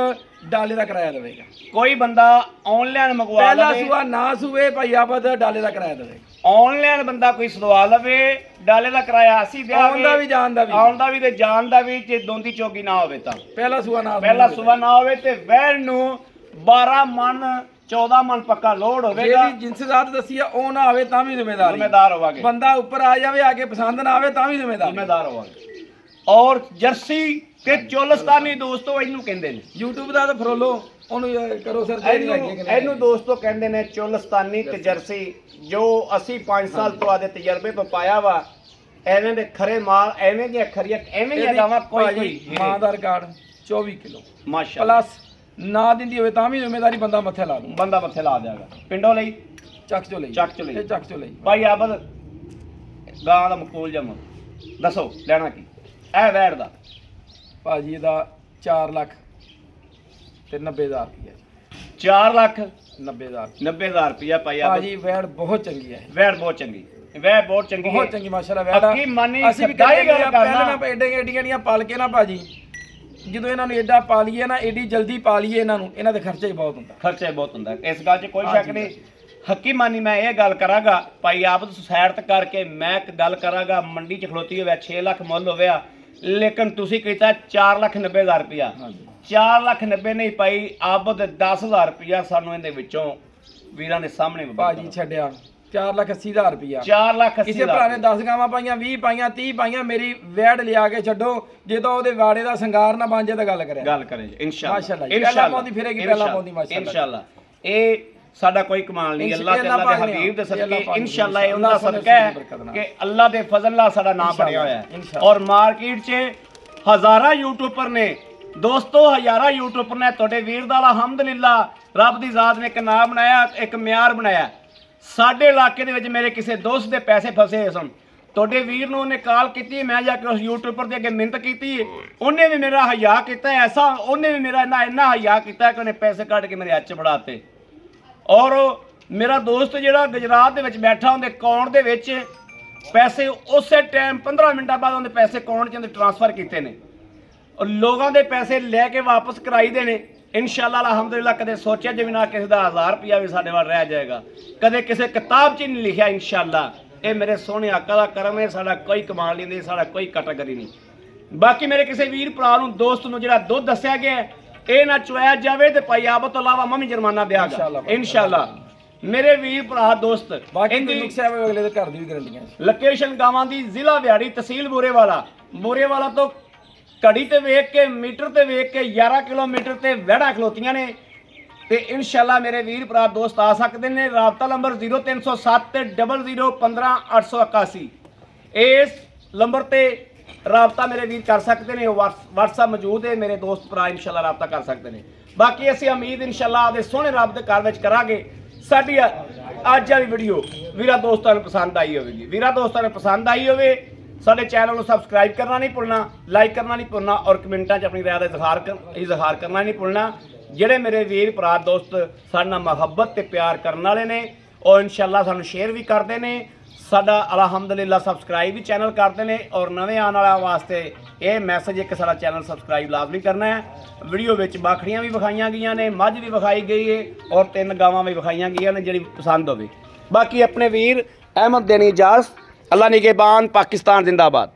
ਡਾਲੇ ਦਾ ਕਿਰਾਇਆ ਦੇਵੇਗਾ। ਕੋਈ ਬੰਦਾ ਆਨਲਾਈਨ ਮੰਗਵਾ ਲਵੇ, ਪਹਿਲਾ ਸੂਆ ਨਾ ਸੂਵੇ ਭਾਈ ਆਬਦ ਡਾਲੇ ਦਾ ਕਿਰਾਇਆ ਦੇਵੇਗਾ। ਆਨਲਾਈਨ ਬੰਦਾ ਕੋਈ ਸਦਵਾ ਲਵੇ, ਡਾਲੇ ਦਾ ਕਿਰਾਇਆ ਅਸੀਂ ਦਿਆਂਗੇ। ਆਉਂਦਾ ਵੀ ਜਾਣਦਾ ਵੀ, ਆਉਂਦਾ ਵੀ ਤੇ ਜਾਣਦਾ ਵੀ। ਜੇ ਦੋਂਦੀ ਚੋਗੀ ਨਾ ਹੋਵੇ ਤਾਂ ਪਹਿਲਾ ਸੂਆ ਨਾ ਹੋਵੇ ਤੇ ਵਹਿੜ ਨੂੰ 12 ਮਣ 14 ਮਣ ਪੱਕਾ ਲੋਡ ਹੋਵੇਗਾ। ਜਿਹੜੀ ਜਿੰਸਜ਼ਾਤ ਦੱਸੀ ਆ ਉਹ ਨਾ ਆਵੇ ਤਾਂ ਵੀ ਜ਼ਿੰਮੇਦਾਰ ਹੋਵਾਂਗੇ। ਬੰਦਾ ਉੱਪਰ ਆ ਜਾਵੇ, ਆ ਕੇ ਪਸੰਦ ਨਾ ਆਵੇ ਤਾਂ ਵੀ ਜ਼ਿੰਮੇਦਾਰ ਹੋਵਾਂਗੇ। ਔਰ ਜਰਸੀ ਤੇ ਚੋਲਸਤਾਨੀ ਦੋਸਤੋ ਇਹਨੂੰ ਕਹਿੰਦੇ ਨੇ। YouTube ਦਾ ਤਾਂ ਫਰੋਲੋ ਉਹਨੂੰ ਕਰੋ ਸਰ। ਇਹਨੂੰ ਦੋਸਤੋ ਕਹਿੰਦੇ ਨੇ ਚੋਲਸਤਾਨੀ ਤੇ ਜਰਸੀ, ਜੋ ਅਸੀਂ 5 ਸਾਲ ਤੋਂ ਆਦੇ ਤਜਰਬੇ ਤੋਂ ਪਾਇਆ ਵਾ। ਐਵੇਂ ਦੇ ਖਰੇ ਮਾਲ, ਐਵੇਂ ਦੀਆਂ ਖਰੀਆਂ, ਐਵੇਂ ਦੀਆਂ ਗਾਵਾਂ ਕੋਈ ਮਾਂ ਦਾ ਰਿਕਾਰਡ 24 ਕਿਲੋ ਮਾਸ਼ਾਅੱਲਾ ਪਲੱਸ ਨਾ ਦਿੰਦੀ ਹੋਵੇ ਤਾਂ ਵੀ ਜ਼ਿੰਮੇਵਾਰੀ ਬੰਦਾ ਮੱਥੇ ਲਾ ਦਿਆਗਾ। ਪਿੰਡੋਂ ਲਈ ਚੱਕ ਚੋ ਲਈ ਭਾਈ ਆਬਦ ਗਾਂ ਦਾ ਮਕੂਲ ਜਮ ਦੱਸੋ ਲੈਣਾ ਕੀ? ਇਹ ਵੈੜ ਦਾ ਭਾਜੀ ਇਹਦਾ 4 ਲੱਖ ਤੇ 90,000 ਰੁਪਇਆ 4 ਲੱਖ 90,000 90,000 ਰੁਪਇਆ ਪਾਇਆ ਭਾਜੀ ਵੈੜ ਬਹੁਤ ਚੰਗੀ ਹੈ ਵੈੜ ਬਹੁਤ ਚੰਗੀ ਵੈੜ ਬਹੁਤ ਚੰਗੀ ਬਹੁਤ ਚੰਗੀ ਮਾਸ਼ਾਅੱਲਾ ਵੈੜ ਅੱਕੀ ਮਾਨੀ ਅਸੀਂ ਵੀ ਸਦਾਈ ਗੱਲ ਪਹਿਲਾਂ ਕਰਨਾ ਮੈਂ ਏਡੀਆਂ ਪਾਲ ਕੇ ਨਾ ਭਾਜੀ ਜਦੋਂ ਇਹਨਾਂ ਨੂੰ ਏਡਾ ਪਾਲੀਏ ਨਾ ਏਡੀ ਜਲਦੀ ਪਾਲੀਏ ਇਹਨਾਂ ਨੂੰ ਇਹਨਾਂ ਦੇ ਖਰਚਾ ਹੀ ਬਹੁਤ ਹੁੰਦਾ ਖਰਚਾ ਬਹੁਤ ਹੁੰਦਾ ਇਸ ਗੱਲ 'ਚ ਕੋਈ ਸ਼ੱਕ ਨਹੀਂ ਹੱਕੀ ਮਾਨੀ ਮੈਂ ਇਹ ਗੱਲ ਕਰਾਂਗਾ ਭਾਈ ਆਪ ਸਾਈਡ ਤੇ ਕਰਕੇ ਮੈਂ ਇੱਕ ਗੱਲ ਕਰਾਂਗਾ ਮੰਡੀ 'ਚ ਖਲੋਤੀ ਹੋਵੇ 6 ਲੱਖ ਮੁੱਲ ਹੋਵੇਆ ਲੇਕਿਨ ਤੁਸੀਂ ਕੀਤਾ 4,90,000 ਰੁਪਇਆ 4,90,000 ਨਹੀਂ ਪਾਈ ਆਪ ਦੇ 10,000 ਰੁਪਇਆ ਸਾਨੂੰ ਇਹਦੇ ਵਿੱਚੋਂ ਵੀਰਾਂ ਦੇ ਸਾਹਮਣੇ ਭਾਜੀ ਛੱਡਿਆ 4,80,000 ਰੁਪਇਆ 4,80,000 ਕਿਸੇ ਭਰਾ ਨੇ 10 ਗਾਵਾਂ ਪਾਈਆਂ 20 ਪਾਈਆਂ 30 ਪਾਈਆਂ ਮੇਰੀ ਵੈੜ ਲਿਆ ਕੇ ਛੱਡੋ ਜਦੋਂ ਉਹਦੇ ਵਾੜੇ ਦਾ ਸ਼ਿੰਗਾਰ ਨਾ ਬਣ ਜਾਏ ਤਾਂ ਗੱਲ ਕਰੇ ਇਨਸ਼ਾਅੱਲਾ ਮਾਸ਼ਾਅੱਲਾ ਪਹਿਲਾਂ ਪਾਉਂਦੀ ਫਿਰੇਗੀ ਪਹਿਲਾਂ ਪਾਉਂਦੀ ਮਾਸ਼ਾਅੱਲਾ ਇਨਸ਼ਾਅੱਲਾ ਇਹ ਸਾਡਾ ਕੋਈ ਕਮਾਲ ਨਹੀਂ ਅੱਲਾਹ ਤੇ ਅੱਲਾਹ ਦੇ ਹਬੀਬ ਦੇ ਸਦਕੇ ਇਨਸ਼ਾਅੱਲਾ ਇਹ ਉਹਦਾ ਸਦਕਾ ਹੈ ਕਿ ਅੱਲਾਹ ਦੇ ਫਜ਼ਲ ਨਾਲ ਸਾਡਾ ਨਾਮ ਬਣਿਆ ਹੋਇਆ ਹੈ ਔਰ ਮਾਰਕੀਟ 'ਚ ਹਜ਼ਾਰਾਂ ਯੂਟਿਊਬਰ ਨੇ ਦੋਸਤੋ ਹਜ਼ਾਰਾਂ ਯੂਟਿਊਬਰ ਨੇ ਤੁਹਾਡੇ ਵੀਰ ਦਾ ਅਲਹਮਦੁਲਿਲਾ ਰੱਬ ਦੀ ਜ਼ਾਤ ਨੇ ਇੱਕ ਨਾਮ ਬਣਾਇਆ ਇੱਕ ਮਿਆਰ ਬਣਾਇਆ ਸਾਡੇ ਇਲਾਕੇ ਦੇ ਵਿੱਚ ਮੇਰੇ ਕਿਸੇ ਦੋਸਤ ਦੇ ਪੈਸੇ ਫਸੇ ਸਨ ਤੁਹਾਡੇ ਵੀਰ ਨੂੰ ਉਹਨੇ ਕਾਲ ਕੀਤੀ ਮੈਂ ਜਾ ਕੇ ਉਸ ਯੂਟਿਊਬਰ ਦੇ ਅੱਗੇ ਮਿਹਨਤ ਕੀਤੀ ਉਹਨੇ ਵੀ ਮੇਰਾ ਹਯਾ ਕੀਤਾ ਐਸਾ ਉਹਨੇ ਵੀ ਮੇਰਾ ਇੰਨਾ ਹਯਾ ਕੀਤਾ ਕਿ ਉਹਨੇ ਪੈਸੇ ਕੱਢ ਕੇ ਮੇਰੇ ਹੱਥ 'ਚ ਫੜਾਤੇ ਔਰ ਮੇਰਾ ਦੋਸਤ ਜਿਹੜਾ ਗੁਜਰਾਤ ਦੇ ਵਿੱਚ ਬੈਠਾ ਉਹਦੇ ਅਕਾਊਂਟ ਦੇ ਵਿੱਚ ਪੈਸੇ ਉਸੇ ਟਾਈਮ 15 ਮਿੰਟਾਂ ਬਾਅਦ ਉਹਦੇ ਪੈਸੇ ਅਕਾਊਂਟ 'ਚ ਟ੍ਰਾਂਸਫਰ ਕੀਤੇ ਨੇ ਔਰ ਲੋਕਾਂ ਦੇ ਪੈਸੇ ਲੈ ਕੇ ਵਾਪਸ ਕਰਾਈਦੇ ਨੇ ਇਨਸ਼ਾਅੱਲਾ ਅਲਹਮਦੁਲਿਲਾ ਕਦੇ ਸੋਚਿਆ ਜੇ ਵੀ ਨਾ ਕਿਸੇ ਦਾ 1000 ਰੁਪਇਆ ਵੀ ਸਾਡੇ ਵੱਲ ਰਹਿ ਜਾਏਗਾ ਕਦੇ ਕਿਸੇ ਕਿਤਾਬ 'ਚ ਨਹੀਂ ਲਿਖਿਆ ਇਨਸ਼ਾਅੱਲਾ ਇਹ ਮੇਰੇ ਸੋਹਣੇ ਆਕਾ ਦਾ ਕਰਮ ਹੈ ਸਾਡਾ ਕੋਈ ਕਮਾਲ ਨਹੀਂ ਸਾਡਾ ਕੋਈ ਕੈਟਾਗਰੀ ਨਹੀਂ ਬਾਕੀ ਮੇਰੇ ਕਿਸੇ ਵੀਰ ਭਰਾ ਨੂੰ ਦੋਸਤ ਨੂੰ ਜਿਹੜਾ ਦੁੱਧ ਦੱਸਿਆ ਗਿਆ ਇਹ ਨਾ ਚੁਆਇਆ ਜਾਵੇ ਤੇ ਭਾਈ ਆਪ ਤੋਂ ਇਲਾਵਾ ਮੈਂ ਵੀ ਜੁਰਮਾਨਾ ਦਿਆਂਗਾ ਇਨਸ਼ਾਅੱਲਾ ਮੇਰੇ ਵੀਰ ਭਰਾ ਦੋਸਤ ਇਹਦੀ ਨੁਕਸਿਆ ਅਗਲੇ ਦੇ ਘਰ ਦੀ ਵੀ ਗਰੰਟੀਆਂ ਲੋਕੇਸ਼ਨ ਗਾਵਾਂ ਦੀ ਜ਼ਿਲ੍ਹਾ ਵਿਹਾੜੀ ਤਹਿਸੀਲ ਬੋਰੇਵਾਲਾ ਤੋਂ ਘੜੀ ਤੇ ਵੇਖ ਕੇ ਮੀਟਰ ਤੇ ਵੇਖ ਕੇ 11 ਕਿਲੋਮੀਟਰ ਤੇ ਵਹਿੜਾ ਖਲੋਤੀਆਂ ਨੇ ਤੇ ਇਨਸ਼ਾਅੱਲਾ ਮੇਰੇ ਵੀਰ ਭਰਾ ਦੋਸਤ ਆ ਸਕਦੇ ਨੇ ਰਾਬਤਾ ਨੰਬਰ 0307 ਤੇ 0015 ਇਸ ਨੰਬਰ ਤੇ ਰਾਬਤਾ ਮੇਰੇ ਵੀਰ ਕਰ ਸਕਦੇ ਨੇ WhatsApp ਮੌਜੂਦ ਹੈ ਮੇਰੇ ਦੋਸਤ ਭਰਾ ਇਨਸ਼ਾਅੱਲਾ ਰਾਬਤਾ ਕਰ ਸਕਦੇ ਨੇ ਬਾਕੀ ਅਸੀਂ ਉਮੀਦ ਇਨਸ਼ਾਅੱਲਾ ਆਪਦੇ ਸੋਹਣੇ ਰੱਬ ਦੇ ਘਰ ਵਿੱਚ ਕਰਾਂਗੇ ਸਾਡੀ ਅੱਜ ਵਾਲੀ ਵੀਡੀਓ ਵੀਰਾਂ ਦੋਸਤਾਂ ਨੂੰ ਪਸੰਦ ਆਈ ਹੋਵੇਗੀ ਵੀਰਾਂ ਦੋਸਤਾਂ ਨੂੰ ਪਸੰਦ ਆਈ ਹੋਵੇ ਸਾਡੇ ਚੈਨਲ ਨੂੰ ਸਬਸਕ੍ਰਾਈਬ ਕਰਨਾ ਨਹੀਂ ਭੁੱਲਣਾ ਲਾਈਕ ਕਰਨਾ ਨਹੀਂ ਭੁੱਲਣਾ ਔਰ ਕਮੈਂਟਾਂ 'ਚ ਆਪਣੀ ਰਾਏ ਦਾ ਇਜ਼ਹਾਰ ਕਰਨਾ ਨਹੀਂ ਭੁੱਲਣਾ ਜਿਹੜੇ ਮੇਰੇ ਵੀਰ ਭਰਾ ਦੋਸਤ ਸਾਡੇ ਨਾਲ ਮੁਹੱਬਤ ਤੇ ਪਿਆਰ ਕਰਨ ਵਾਲੇ ਨੇ ਉਹ ਇਨਸ਼ਾਅੱਲਾ ਸਾਨੂੰ ਸ਼ੇਅਰ ਵੀ ਕਰਦੇ ਨੇ ਸਾਡਾ ਅਲਹਮਦੁਲਿਲਾ ਸਬਸਕ੍ਰਾਈਬ ਵੀ ਚੈਨਲ ਕਰਦੇ ਨੇ ਔਰ ਨਵੇਂ ਆਉਣ ਵਾਲਿਆਂ ਵਾਸਤੇ ਇਹ ਮੈਸੇਜ ਇੱਕ ਸਾਡਾ ਚੈਨਲ ਸਬਸਕ੍ਰਾਈਬ ਲਾਜ਼ਮੀ ਕਰਨਾ ਹੈ ਵੀਡੀਓ ਵਿੱਚ ਬਾਖੜੀਆਂ ਵੀ ਵਿਖਾਈਆਂ ਗਈਆਂ ਨੇ ਮੱਝ ਵੀ ਵਿਖਾਈ ਗਈ ਹੈ ਔਰ 3 ਗਾਵਾਂ ਵੀ ਵਿਖਾਈਆਂ ਗਈਆਂ ਨੇ ਜਿਹੜੀ ਪਸੰਦ ਹੋਵੇ ਬਾਕੀ ਆਪਣੇ ਵੀਰ ਅਹਿਮਦ ਦੇਣੀ ਇਜਾਜ਼ਤ ਅੱਲਾ ਨਿਗਹਿਬਾਨ ਪਾਕਿਸਤਾਨ ਜ਼ਿੰਦਾਬਾਦ